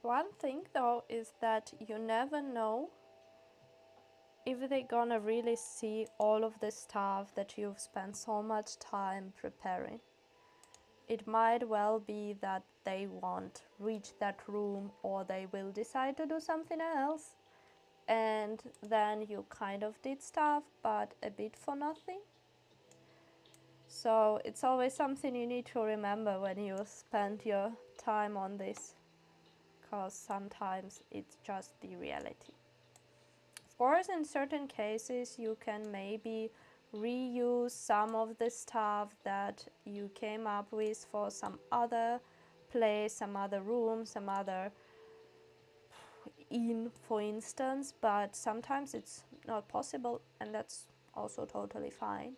One thing though is that you never know if they're gonna really see all of the stuff that you've spent so much time preparing. It might well be that they won't reach that room, or they will decide to do something else, and then you kind of did stuff but a bit for nothing. So it's always something you need to remember when you spend your time on this, because sometimes it's just the reality. Of course, in certain cases you can maybe reuse some of the stuff that you came up with for some other place, some other room, some other inn, for instance, but sometimes it's not possible, and that's also totally fine.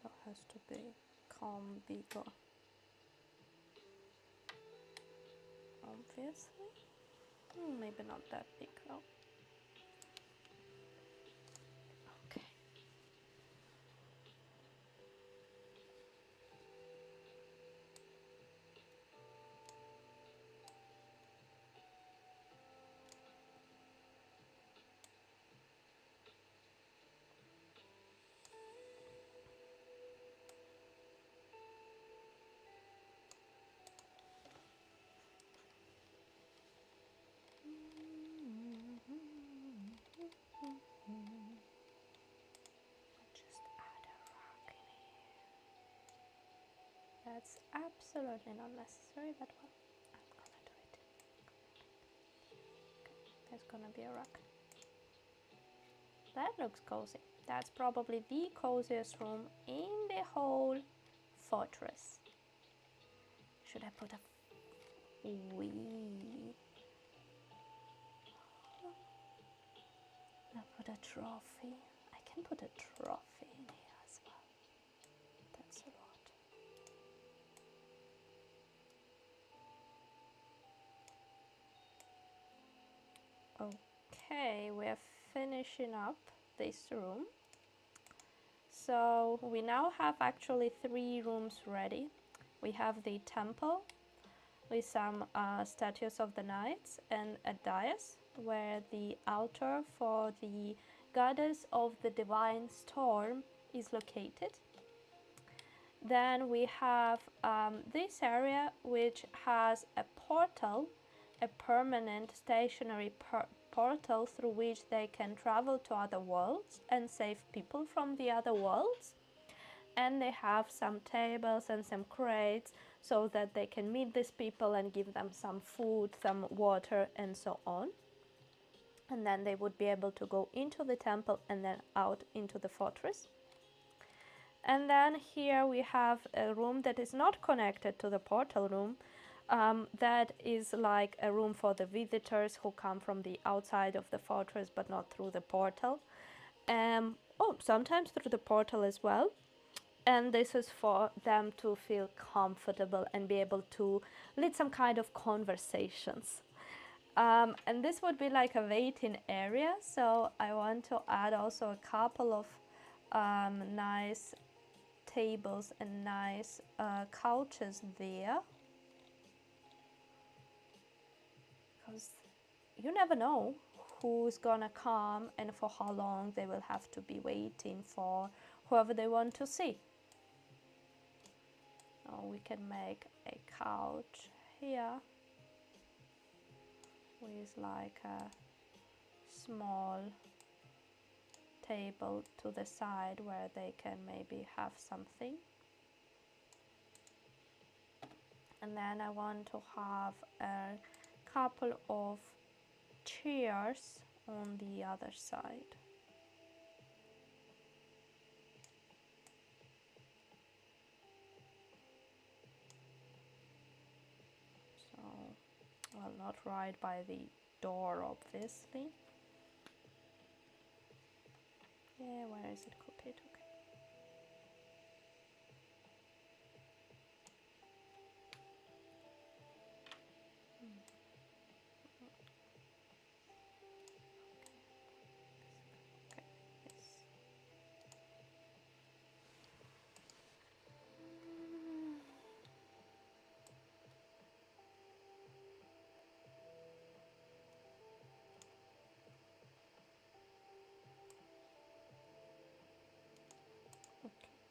That has to become bigger, obviously. Maybe not that big though. Okay. Just add a rock in here. That's absolutely not necessary, but well, I'm gonna do it. Okay, there's gonna be a rock. That looks cozy. That's probably the coziest room in the whole fortress. Should I put a wee? I'll put a trophy. I can put a trophy in here as well. That's a lot. Okay, we're finishing up this room. So we now have actually 3 rooms ready. We have the temple with some statues of the knights and a dais where the altar for the goddess of the divine storm is located. Then we have this area which has a portal, a permanent stationary portal through which they can travel to other worlds and save people from the other worlds. And they have some tables and some crates so that they can meet these people and give them some food, some water, and so on. And then they would be able to go into the temple and then out into the fortress. And then here we have a room that is not connected to the portal room. That is like a room for the visitors who come from the outside of the fortress but not through the portal. Sometimes through the portal as well. And this is for them to feel comfortable and be able to lead some kind of conversations. And this would be like a waiting area. So I want to add also a couple of nice tables and nice couches there. Because you never know who's gonna come and for how long they will have to be waiting for whoever they want to see. We can make a couch here with like a small table to the side where they can maybe have something. And then I want to have a couple of chairs on the other side. Well, not right by the door, obviously. Yeah, where is it copied? Okay. Okay. Yes.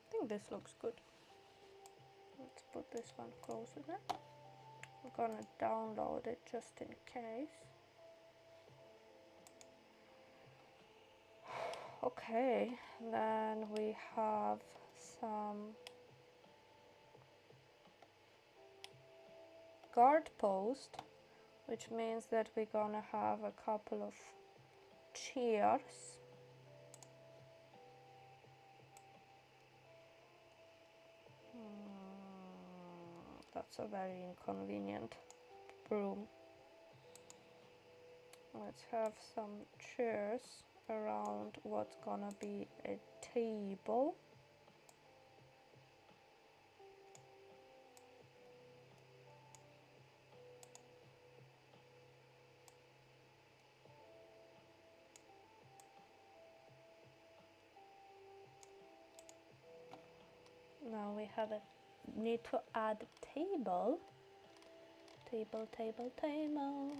I think this looks good. Let's put this one closer there. I'm gonna download it just in case. Okay, then we have some guard post, which means that we're gonna have a couple of chairs. That's a very inconvenient room. Let's have some chairs around what's gonna be a table. Now we have a need to add table. Table, table, table.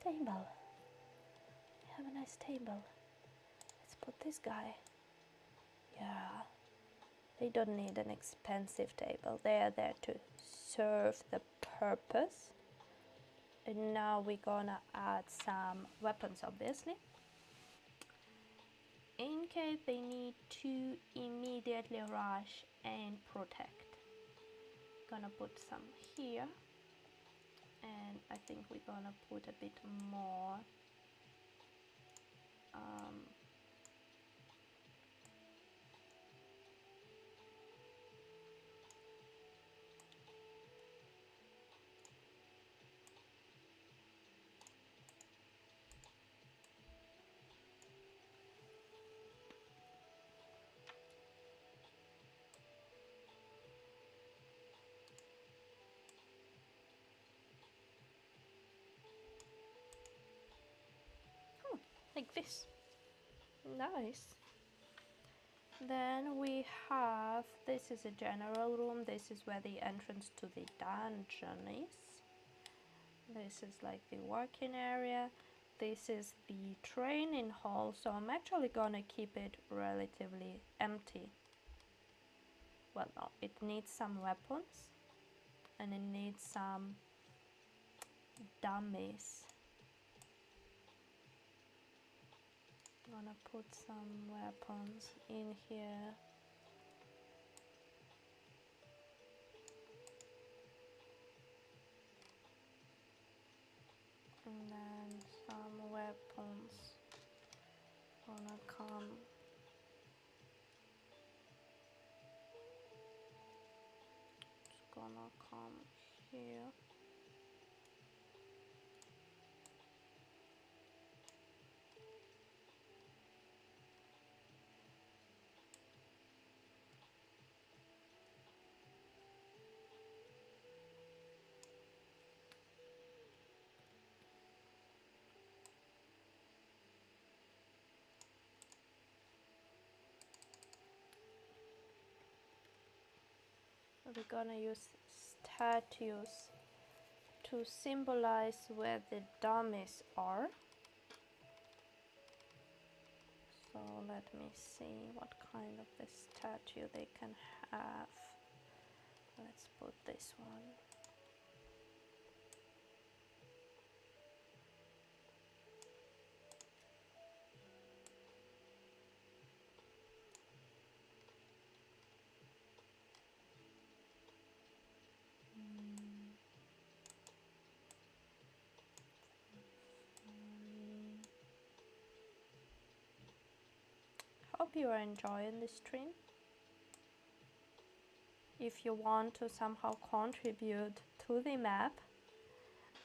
Table. Have a nice table. Let's put this guy. Yeah. They don't need an expensive table. They are there to serve the purpose. And now we're gonna add some weapons, obviously. In case they need to immediately rush and protect. Gonna put some here. And I think we're gonna put a bit more a Nice. Then we have, this is a general room. This is where the entrance to the dungeon is. This is like the working area. This is the training hall, so I'm actually gonna keep it relatively empty. Well, no, it needs some weapons and it needs some dummies. I'm gonna put some weapons in here. And then some weapons gonna come here. We're gonna use statues to symbolize where the dummies are. So let me see what kind of the statue they can have. Let's put this one. Hope you are enjoying this stream. If you want to somehow contribute to the map,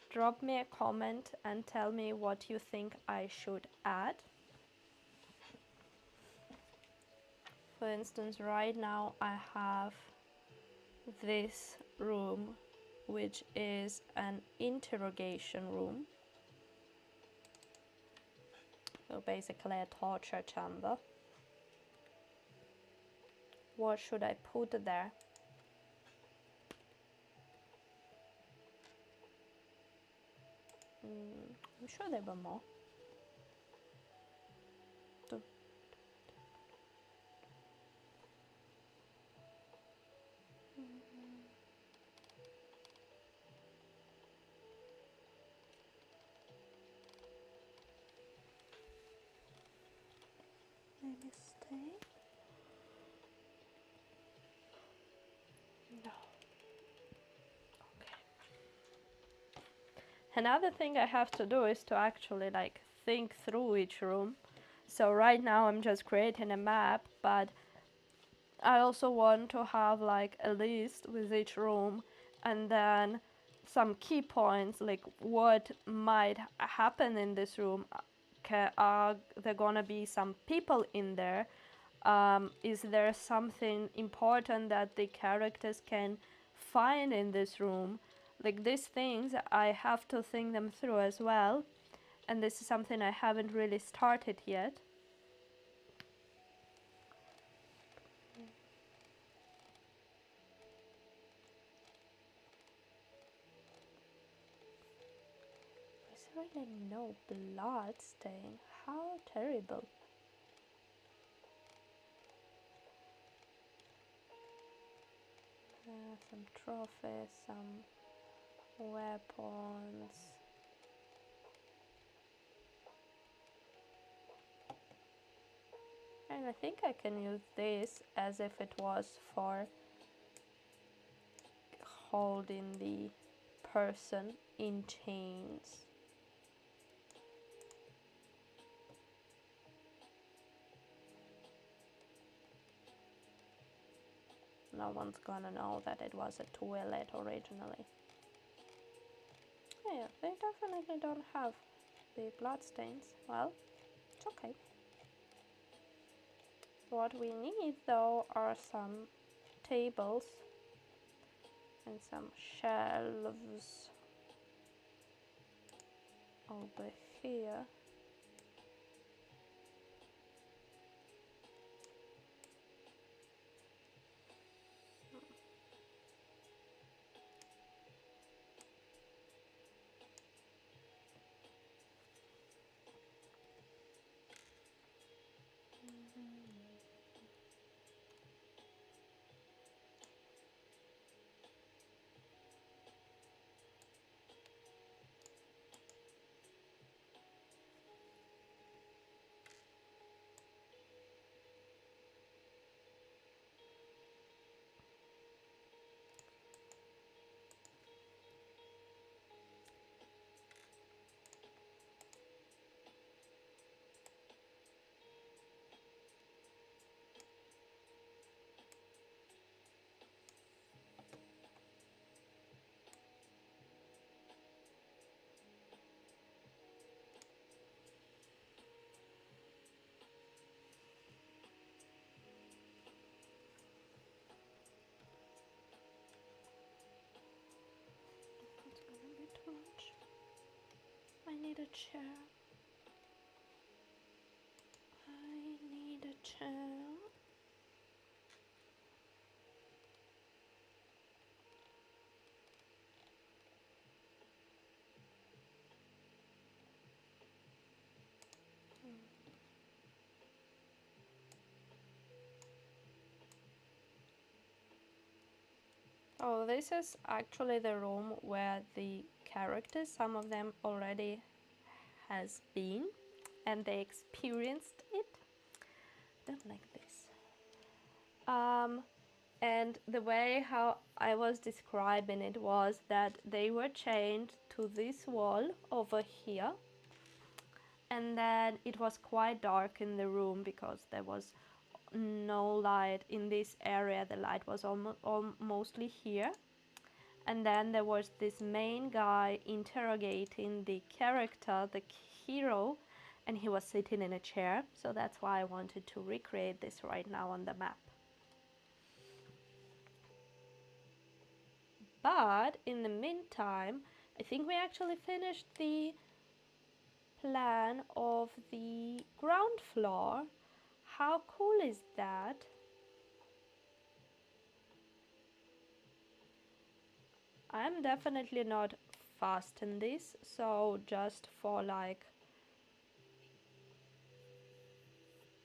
drop me a comment and tell me what you think I should add. For instance, right now I have this room, which is an interrogation room. So basically a torture chamber. What should I put there? I'm sure there were more. Maybe stay. No. Okay. Another thing I have to do is to actually like think through each room. So right now I'm just creating a map, but I also want to have like a list with each room and then some key points, like what might happen in this room. Are there gonna be some people in there? Is there something important that the characters can find in this room? Like these things, I have to think them through as well. And this is something I haven't really started yet. There's really no blood stain. How terrible. Some trophies, some weapons. And I think I can use this as if it was for holding the person in chains. No one's gonna know that it was a toilet originally. Yeah, they definitely don't have the bloodstains. Well, it's okay. What we need though are some tables and some shelves over here. need a chair. I need a chair. Oh, this is actually the room where the characters, some of them already has been, and they experienced it. Don't like this. And the way how I was describing it was that they were chained to this wall over here, and then it was quite dark in the room because there was no light in this area. The light was mostly here, and then there was this main guy interrogating the character, the hero, and he was sitting in a chair. So that's why I wanted to recreate this right now on the map. But in the meantime, I think we actually finished the plan of the ground floor. How cool is that? I'm definitely not fast in this, so just for like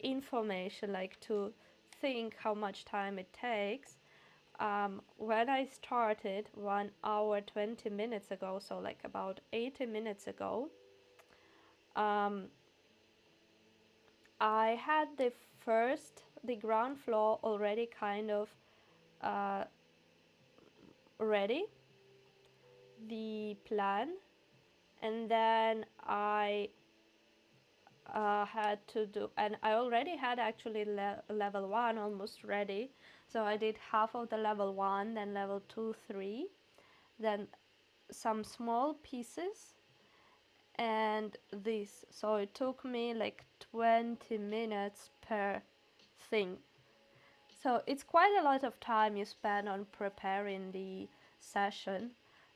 information, like to think how much time it takes. When I started 1 hour 20 minutes ago, so like about 80 minutes ago, I had the ground floor already kind of ready, the plan, and then I had to do, and I already had actually level 1 almost ready, so I did half of the level 1, then level 2, 3, then some small pieces, and this, so it took me like 20 minutes per thing. So it's quite a lot of time you spend on preparing the session,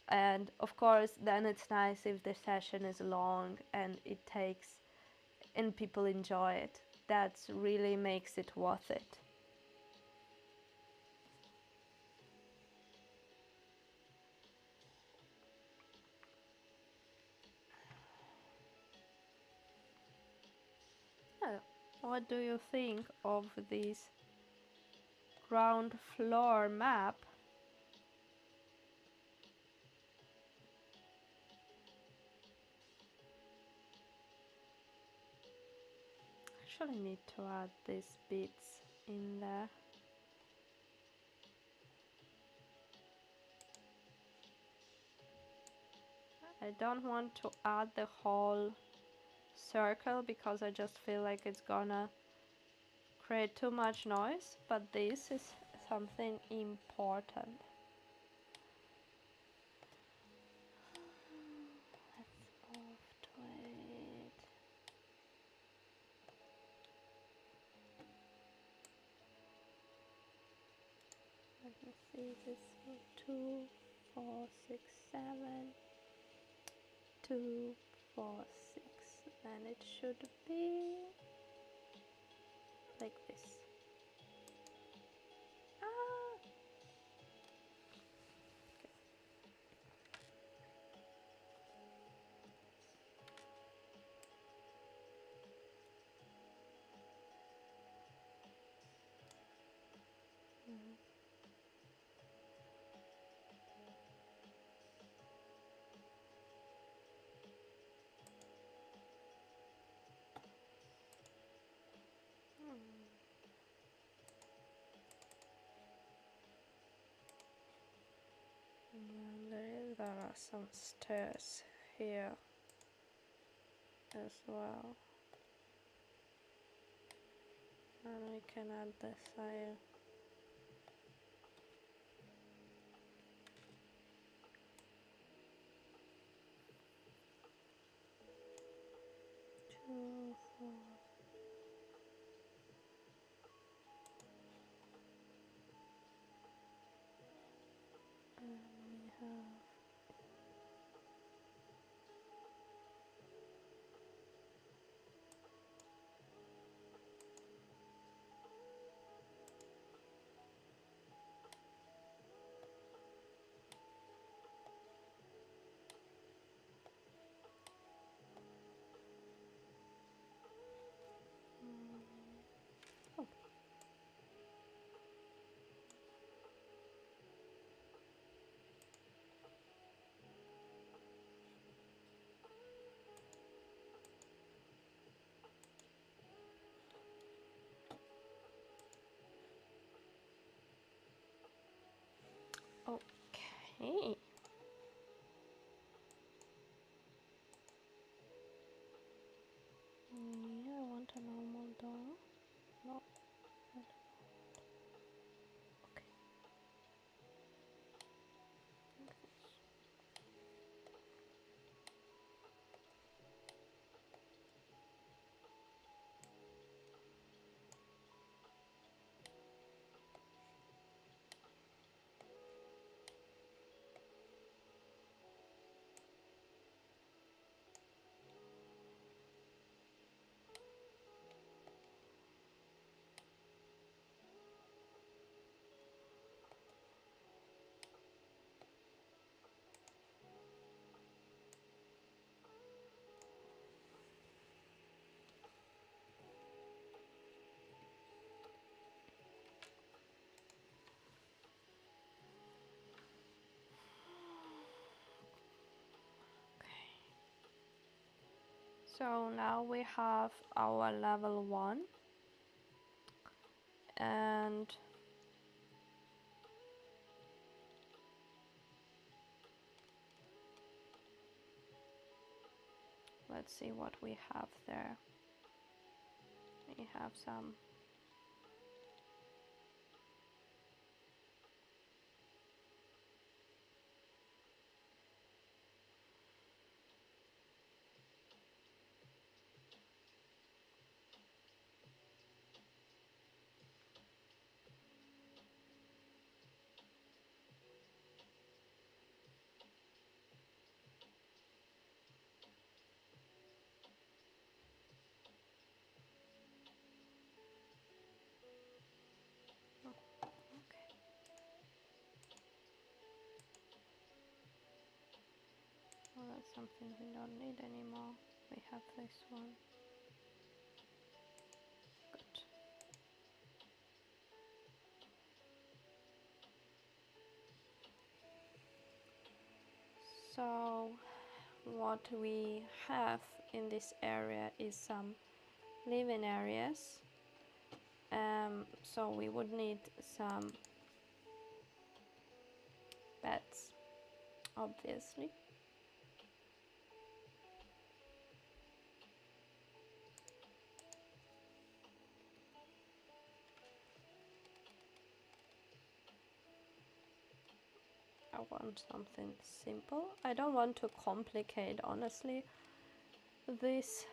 and of course then it's nice if the session is long and it takes and people enjoy it. That really makes it worth it. What do you think of this ground floor map? Actually need to add these bits in there. I don't want to add the whole circle because I just feel like it's gonna create too much noise, but this is something important. Let's move to it. Let me see, this is 2, 4, 6, 7, 2, 4, 6, and it should be like this. And there are some stairs here as well, and we can add the side. Two, four. And we have Okay. Yeah, I want a normal door. No. Okay. So now we have our level 1, and let's see what we have there. We have some okay. Well, that's something we don't need anymore. We have this one. Good. So what we have in this area is some living areas. So we would need some beds, obviously. I want something simple. I don't want to complicate, honestly, this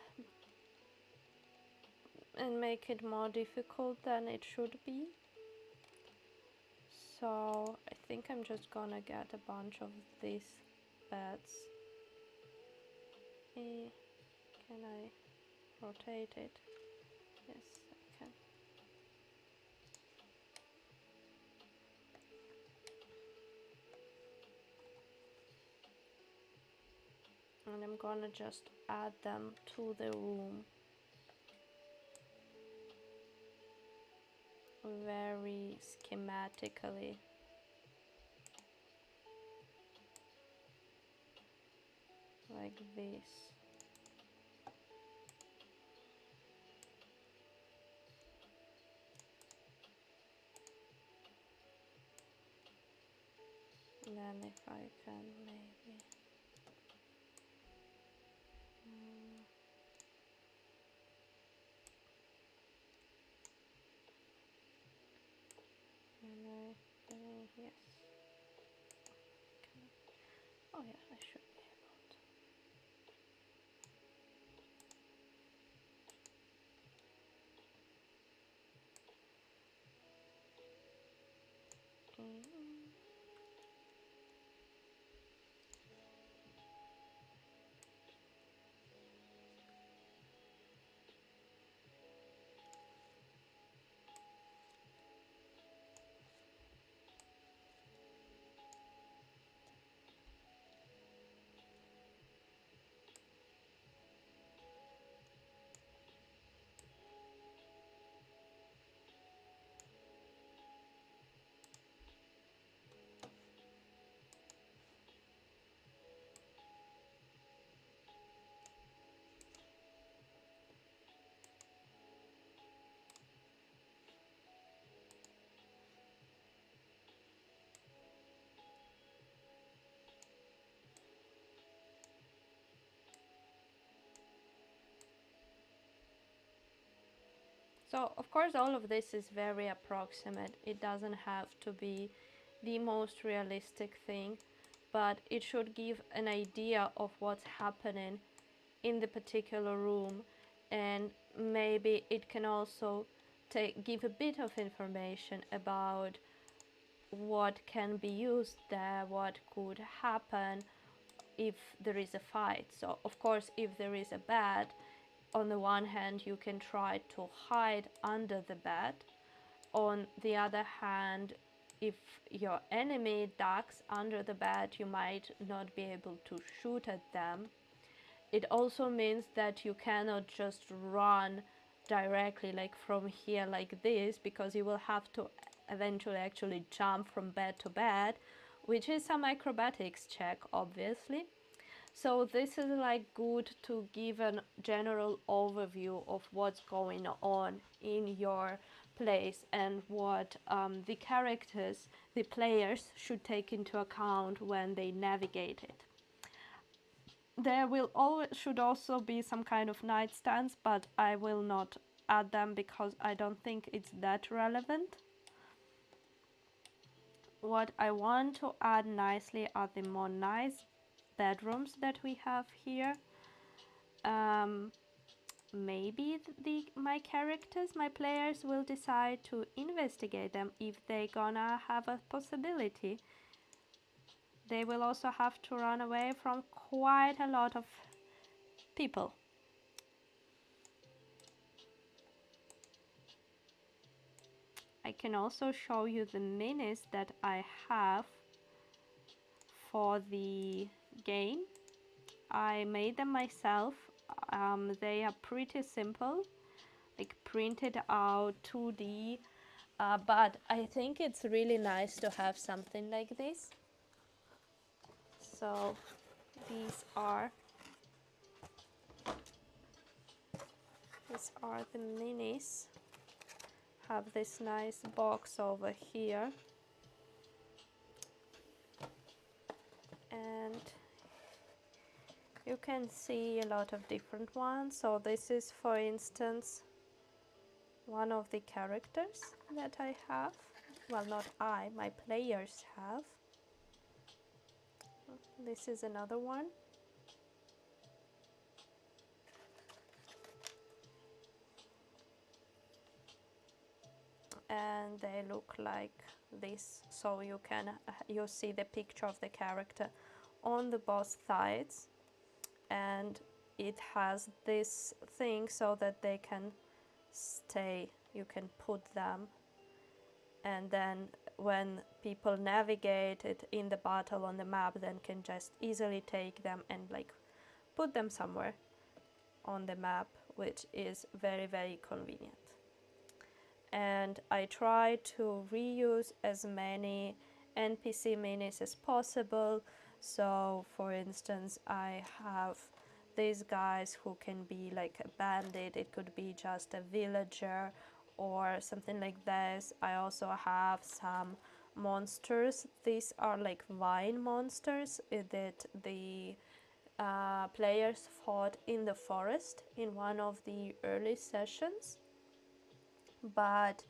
and make it more difficult than it should be. So I think I'm just gonna get a bunch of these beds. Can I rotate it? Yes, I can. And I'm gonna just add them to the room very schematically. Like this. And then if I can maybe can I yes. Can I, oh yeah, I should be able to. So, of course, all of this is very approximate. It doesn't have to be the most realistic thing, but it should give an idea of what's happening in the particular room, and maybe it can also give a bit of information about what can be used there, what could happen if there is a fight. So, of course, if there is a bed, on the one hand, you can try to hide under the bed. On the other hand, if your enemy ducks under the bed, you might not be able to shoot at them. It also means that you cannot just run directly like from here like this, because you will have to eventually actually jump from bed to bed, which is some acrobatics check, obviously. So this is like good to give a general overview of what's going on in your place and what the characters, the players, should take into account when they navigate it. There should also be some kind of nightstands, but I will not add them because I don't think it's that relevant. What I want to add nicely are the more nice bedrooms that we have here. Maybe my characters, my players, will decide to investigate them if they gonna have a possibility. They will also have to run away from quite a lot of people. I can also show you the minis that I have for the game. I made them myself. They are pretty simple, like printed out 2D, but I think it's really nice to have something like this. So these are the minis. Have this nice box over here, and you can see a lot of different ones. So this is, for instance, one of the characters that I have. Well, not I, my players have. This is another one. And they look like this. So you see the picture of the character on the both sides, and it has this thing so that they can stay. You can put them, and then when people navigate it in the battle on the map, then can just easily take them and like put them somewhere on the map, which is very, very convenient. And I try to reuse as many NPC minis as possible. So for instance, I have these guys who can be like a bandit, it could be just a villager or something like this. I also have some monsters. These are like vine monsters that the players fought in the forest in one of the early sessions, but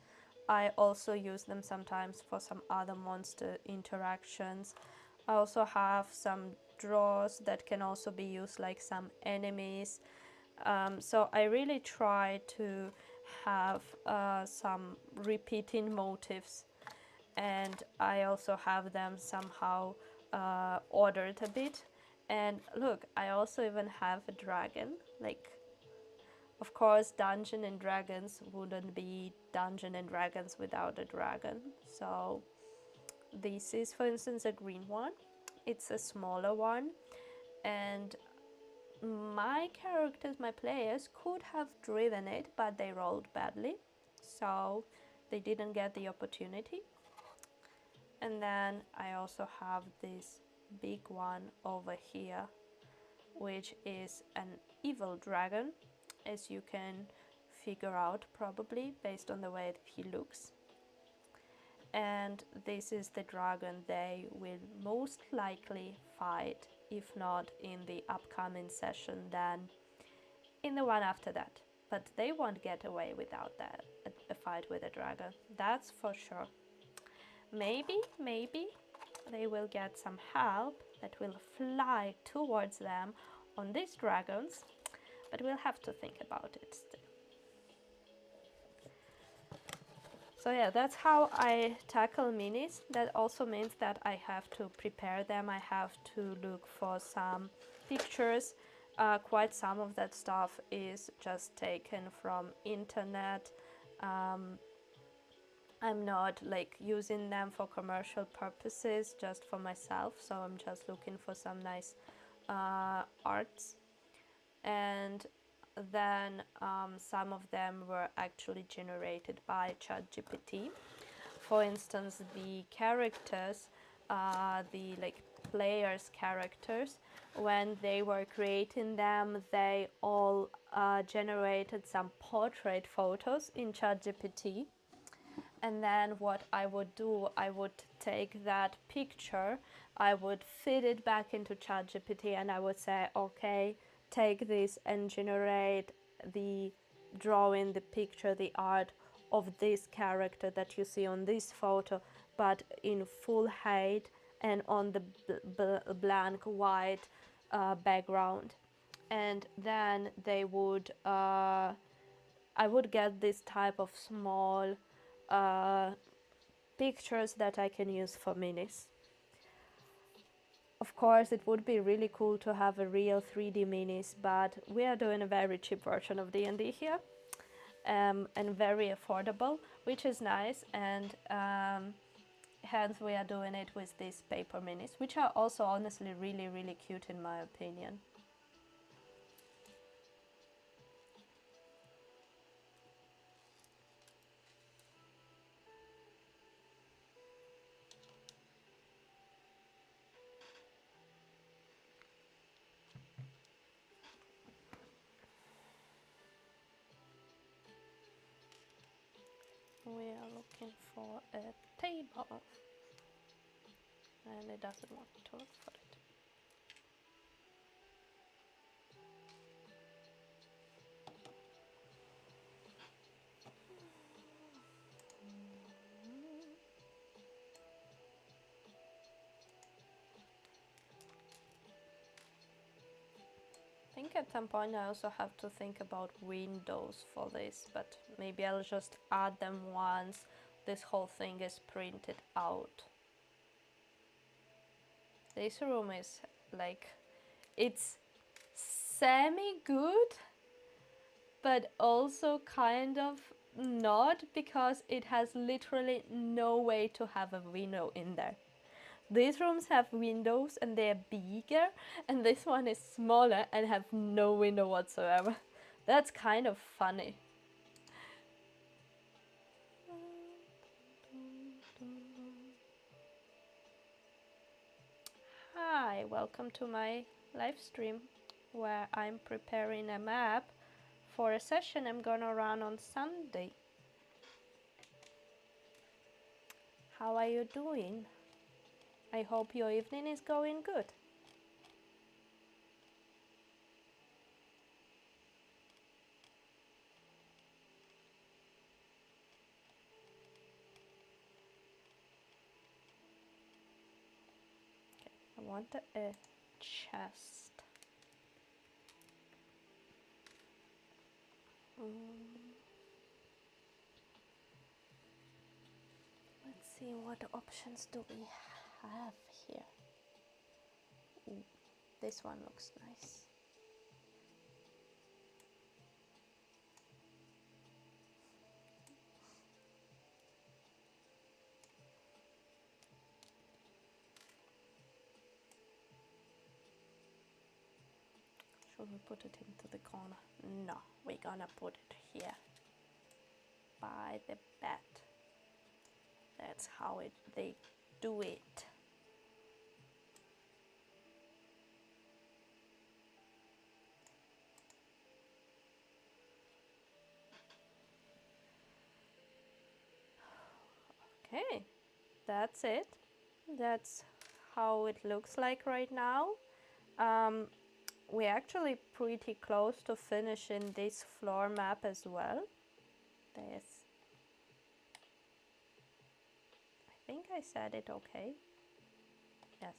I also use them sometimes for some other monster interactions. I also have some draws that can also be used like some enemies. So I really try to have some repeating motifs, and I also have them somehow ordered a bit. And look, I also even have a dragon. Like, of course, Dungeons and Dragons wouldn't be Dungeons and Dragons without a dragon. So this is, for instance, a green one. It's a smaller one, and my characters, my players, could have driven it, but they rolled badly, so they didn't get the opportunity. And then I also have this big one over here, which is an evil dragon, as you can figure out probably based on the way he looks. And this is the dragon they will most likely fight, if not in the upcoming session, then in the one after that. but they won't get away without that a fight with a dragon. That's for sure. Maybe they will get some help that will fly towards them on these dragons, but we'll have to think about it still. So yeah, that's how I tackle minis. That also means that I have to prepare them. I have to look for some pictures. Quite some of that stuff is just taken from internet. I'm not like using them for commercial purposes, just for myself. So I'm just looking for some nice arts. And then some of them were actually generated by ChatGPT. For instance, the characters, the like players' characters, when they were creating them, they all generated some portrait photos in ChatGPT. And then what I would do, I would take that picture, I would feed it back into ChatGPT, and I would say, okay, take this and generate the drawing, the picture, the art of this character that you see on this photo, but in full height and on the blank white background. And then they would, I would get this type of small pictures that I can use for minis. Of course, it would be really cool to have a real 3D minis, but we are doing a very cheap version of D&D here, and very affordable, which is nice, and hence we are doing it with these paper minis, which are also honestly really, really cute in my opinion. We are looking for a table, and it doesn't want to look for it. I think at some point I also have to think about windows for this, but maybe I'll just add them once this whole thing is printed out. This room is like, it's semi-good, but also kind of not, because it has literally no way to have a window in there. These rooms have windows and they're bigger, and this one is smaller and have no window whatsoever. That's kind of funny. Hi, welcome to my live stream where I'm preparing a map for a session I'm gonna run on Sunday. How are you doing? I hope your evening is going good. Okay, I want a chest. Let's see, what options do we have here? Ooh, this one looks nice. Should we put it into the corner? No, we're gonna put it here by the bed. That's how they do it. Okay, that's it. That's how it looks like right now. we're actually pretty close to finishing this floor map as well. I think I said it okay. Yes.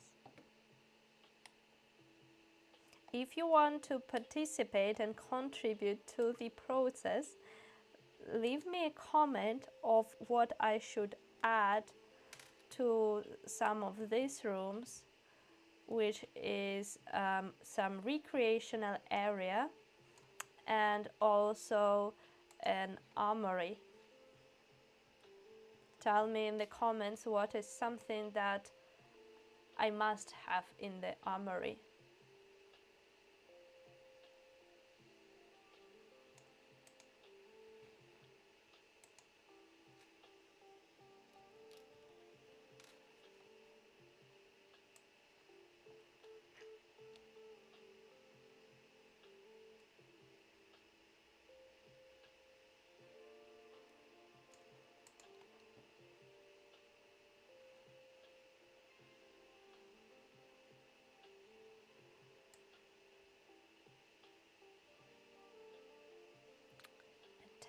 If you want to participate and contribute to the process, leave me a comment of what I should add to some of these rooms, which is some recreational area and also an armory. Tell me in the comments what is something that I must have in the armory.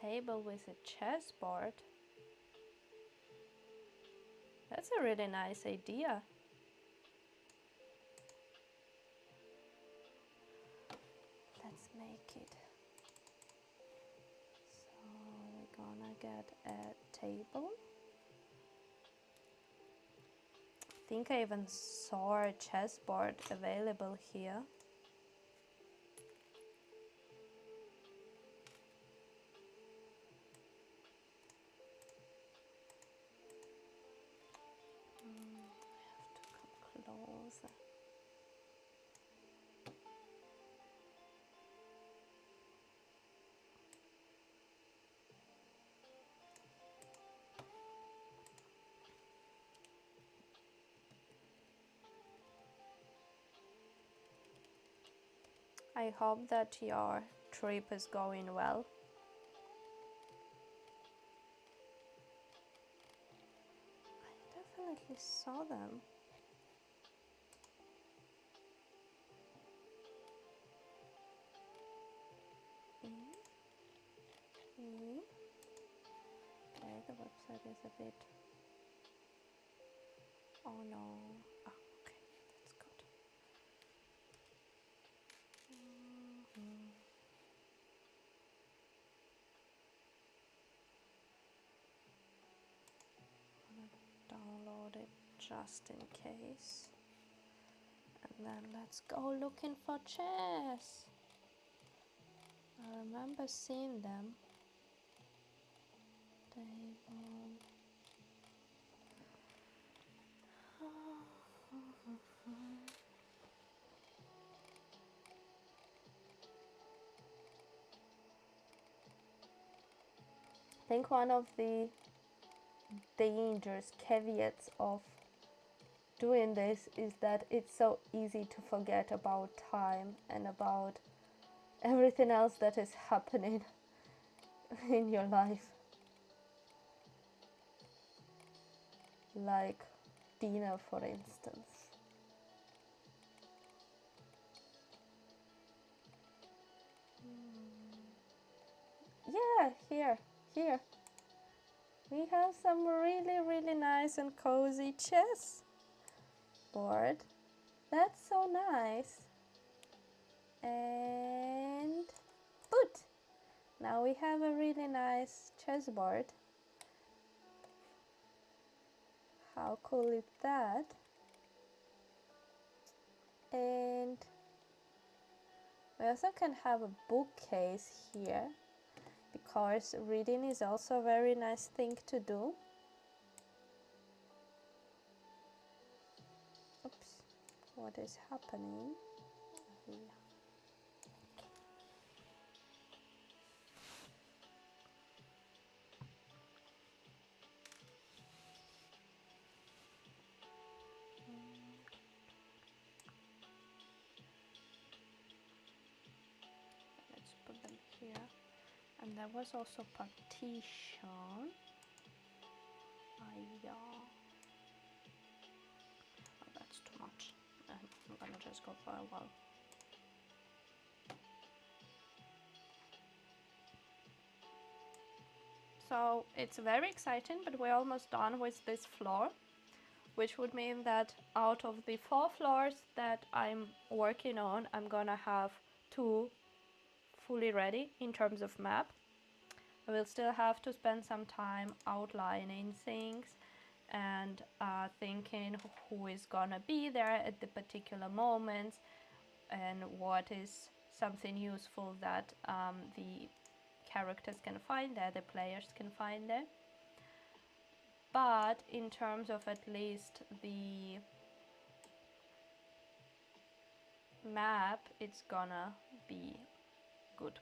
A table with a chessboard. That's a really nice idea. Let's make it. So we're gonna get a table. I think I even saw a chessboard available here. I have to come closer. I hope that your trip is going well. I definitely saw them. Okay, the website is a bit... Oh no. Oh, okay, that's good. Download it just in case. And then let's go looking for chairs. I remember seeing them. Table. I think one of the dangers, caveats of doing this is that it's so easy to forget about time and about everything else that is happening in your life. Like dinner, for instance. Yeah, here. We have some really nice and cozy chess board. That's so nice. And put. Now we have a really nice chessboard. How cool is that? And we also can have a bookcase here, because reading is also a very nice thing to do. Oops, what is happening here? Let's put them here. And there was also partition. Yeah. Oh, that's too much. I'm gonna just go for a while. So it's very exciting, but we're almost done with this floor, which would mean that out of the 4 floors that I'm working on, I'm gonna have 2 fully ready in terms of map. I will still have to spend some time outlining things and thinking who is gonna be there at the particular moments and what is something useful that the characters can find there, the players can find there. But in terms of at least the map, it's gonna be good.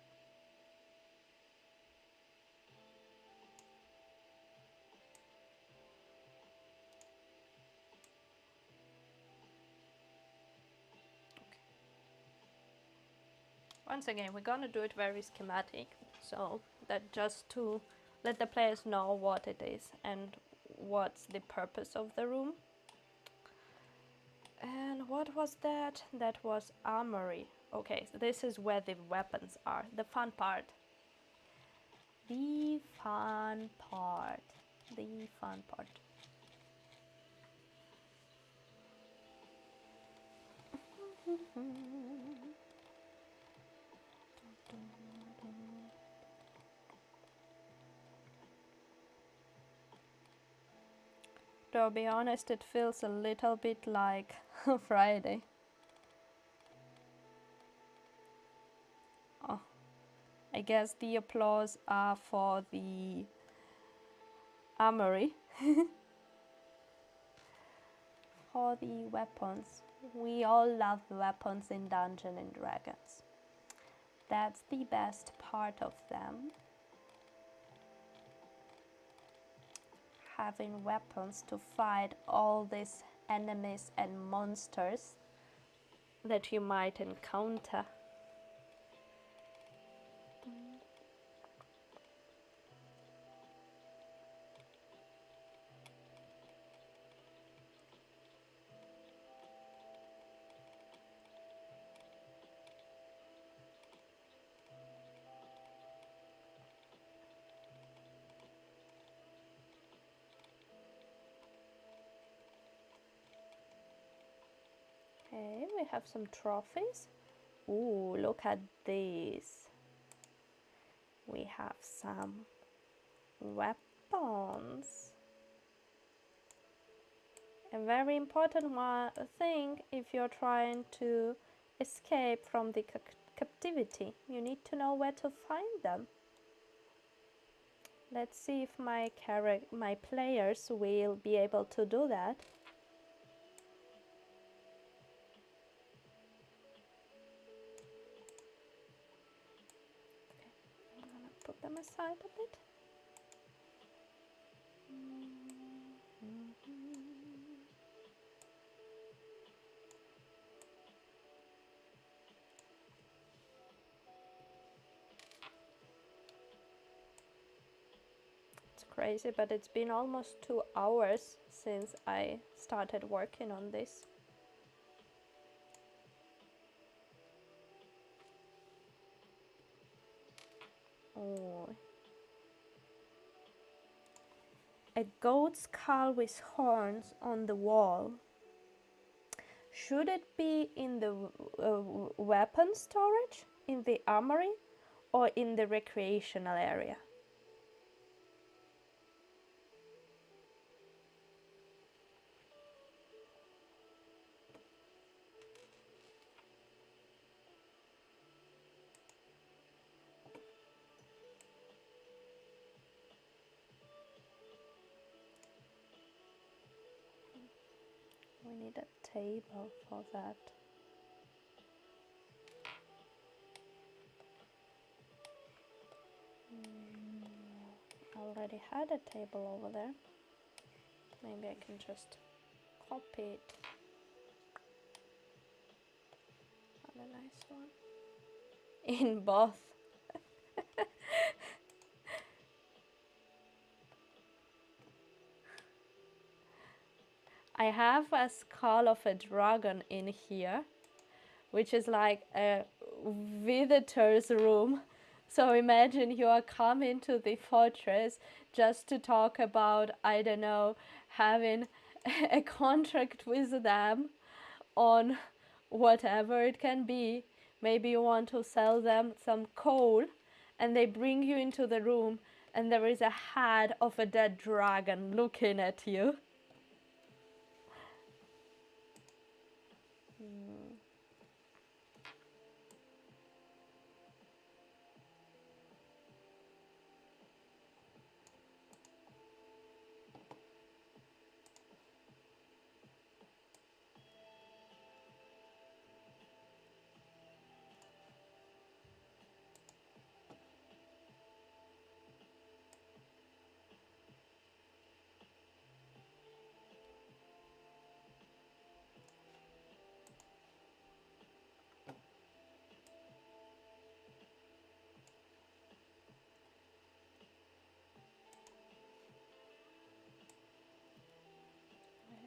Once again, we're gonna do it very schematic, so that just to let the players know what it is and what's the purpose of the room. And what was that? That was armory. Okay, so this is where the weapons are, the fun part. The fun part. The fun part. To be honest, it feels a little bit like Friday. Oh, I guess the applause are for the armory. For the weapons. We all love weapons in Dungeons and Dragons. That's the best part of them. Having weapons to fight all these enemies and monsters that you might encounter. Okay, we have some trophies. Ooh, look at this. We have some weapons. A very important thing if you're trying to escape from the captivity. You need to know where to find them. Let's see if my players will be able to do that. Okay, I'm gonna put them aside a bit. It's crazy, but it's been almost 2 hours since I started working on this. Oh. A goat skull with horns on the wall. Should it be in the weapon storage, in the armory, or in the recreational area? We need a table for that. I already had a table over there. Maybe I can just copy it. Found a nice one. In both. I have a skull of a dragon in here, which is like a visitor's room So imagine you are coming to the fortress just to talk about, I don't know, having a contract with them on whatever it can be. Maybe you want to sell them some coal, and they bring you into the room, and there is a head of a dead dragon looking at you.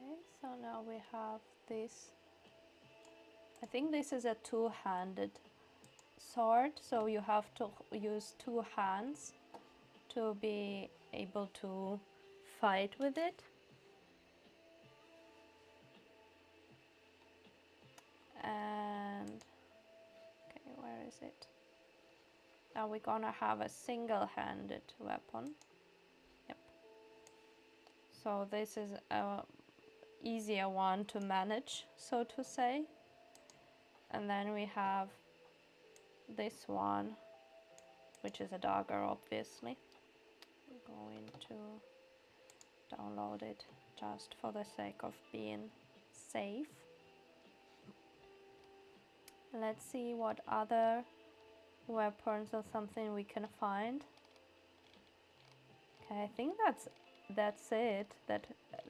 Okay, so now we have this. I think this is a two-handed sword, so you have to use two hands to be able to fight with it. And okay, where is it? Now we're gonna have a single-handed weapon. Yep. So this is a easier one to manage, so to say. And then we have this one, which is a dagger, obviously. I'm going to download it just for the sake of being safe. Let's see what other weapons or something we can find. Okay, I think that's it, that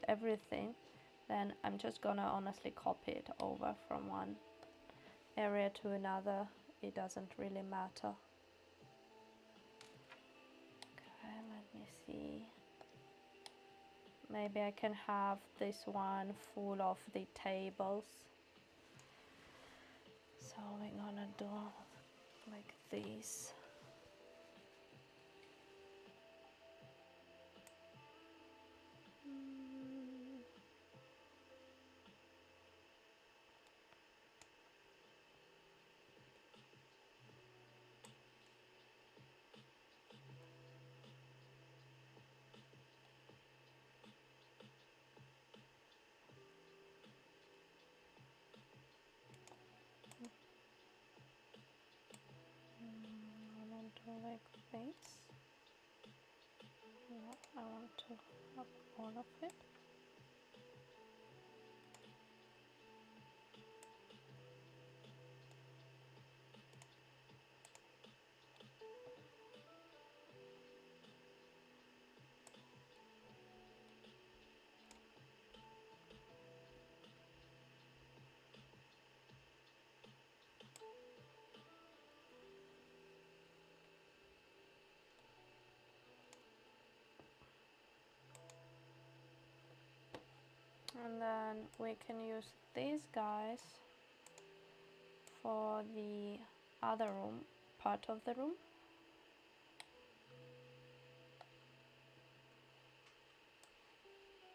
everything. Then I'm just gonna honestly copy it over from one area to another. It doesn't really matter. Okay, let me see. Maybe I can have this one full of the tables. So we're gonna do like this. I want to like this. No, I want to have all of it. And then we can use these guys for the other room, part of the room.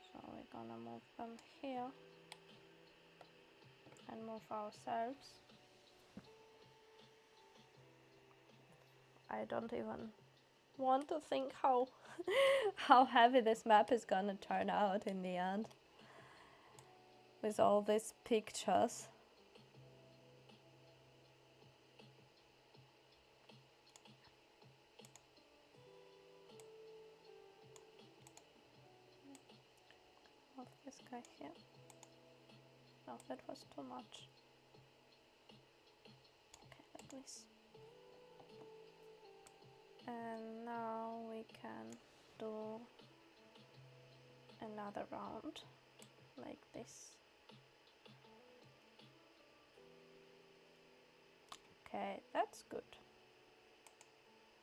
So we're gonna move them here and move ourselves. I don't even want to think how how heavy this map is gonna turn out in the end with all these pictures. Move this guy here. No, that was too much. Okay, like this. And now we can do another round like this. Okay, that's good.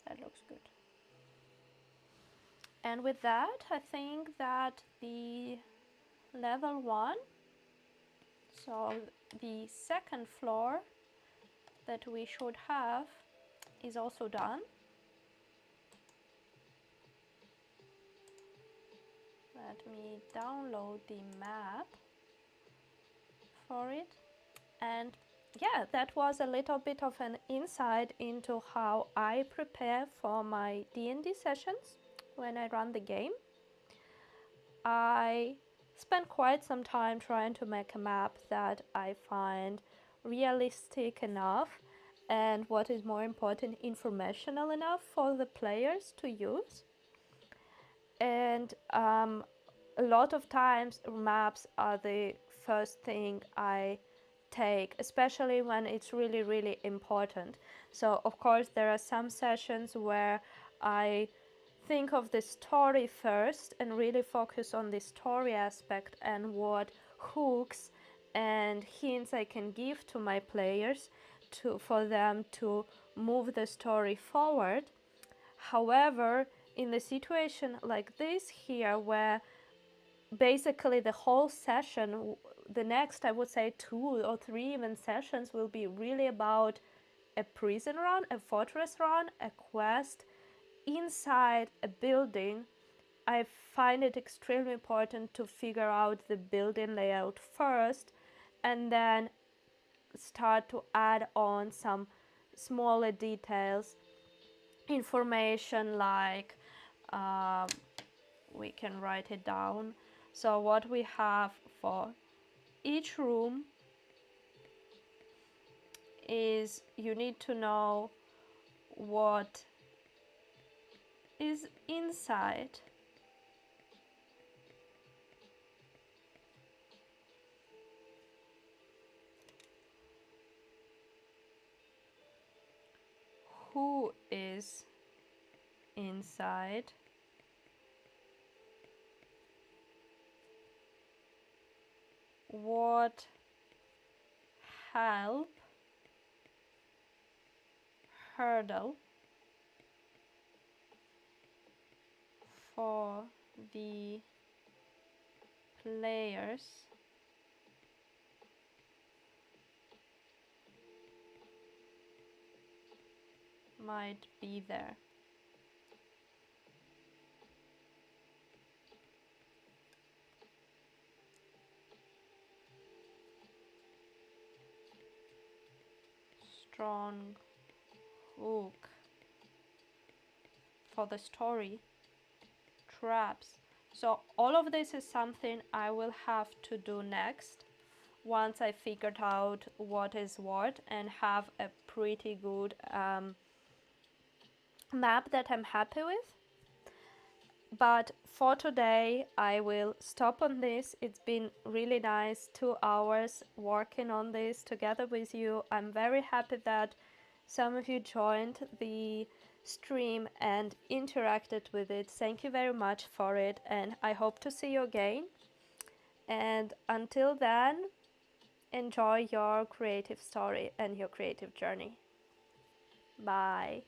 That looks good. And with that, I think that the level 1, so the second floor that we should have, is also done. let me download the map for it. And yeah, that was a little bit of an insight into how I prepare for my D&D sessions when I run the game. I spent quite some time trying to make a map that I find realistic enough and, what is more important, informational enough for the players to use. And a lot of times maps are the first thing I take, especially when it's really, really important. So of course there are some sessions where I think of the story first and really focus on the story aspect and what hooks and hints I can give to my players for them to move the story forward. However, in the situation like this here, where basically the whole session, the next, I would say 2 or 3 even sessions, will be really about a prison run, a fortress run, a quest inside a building, I find it extremely important to figure out the building layout first and then start to add on some smaller details, information like we can write it down. So what we have for each room is you need to know what is inside. Who is inside? What help, hurdle for the players might be there. Strong hook for the story, traps. So all of this is something I will have to do next once I figured out what is what and have a pretty good map that I'm happy with. But for today, I will stop on this. It's been really nice 2 hours working on this together with you. I'm very happy that some of you joined the stream and interacted with it. Thank you very much for it, and I hope to see you again. And until then, enjoy your creative story and your creative journey. Bye.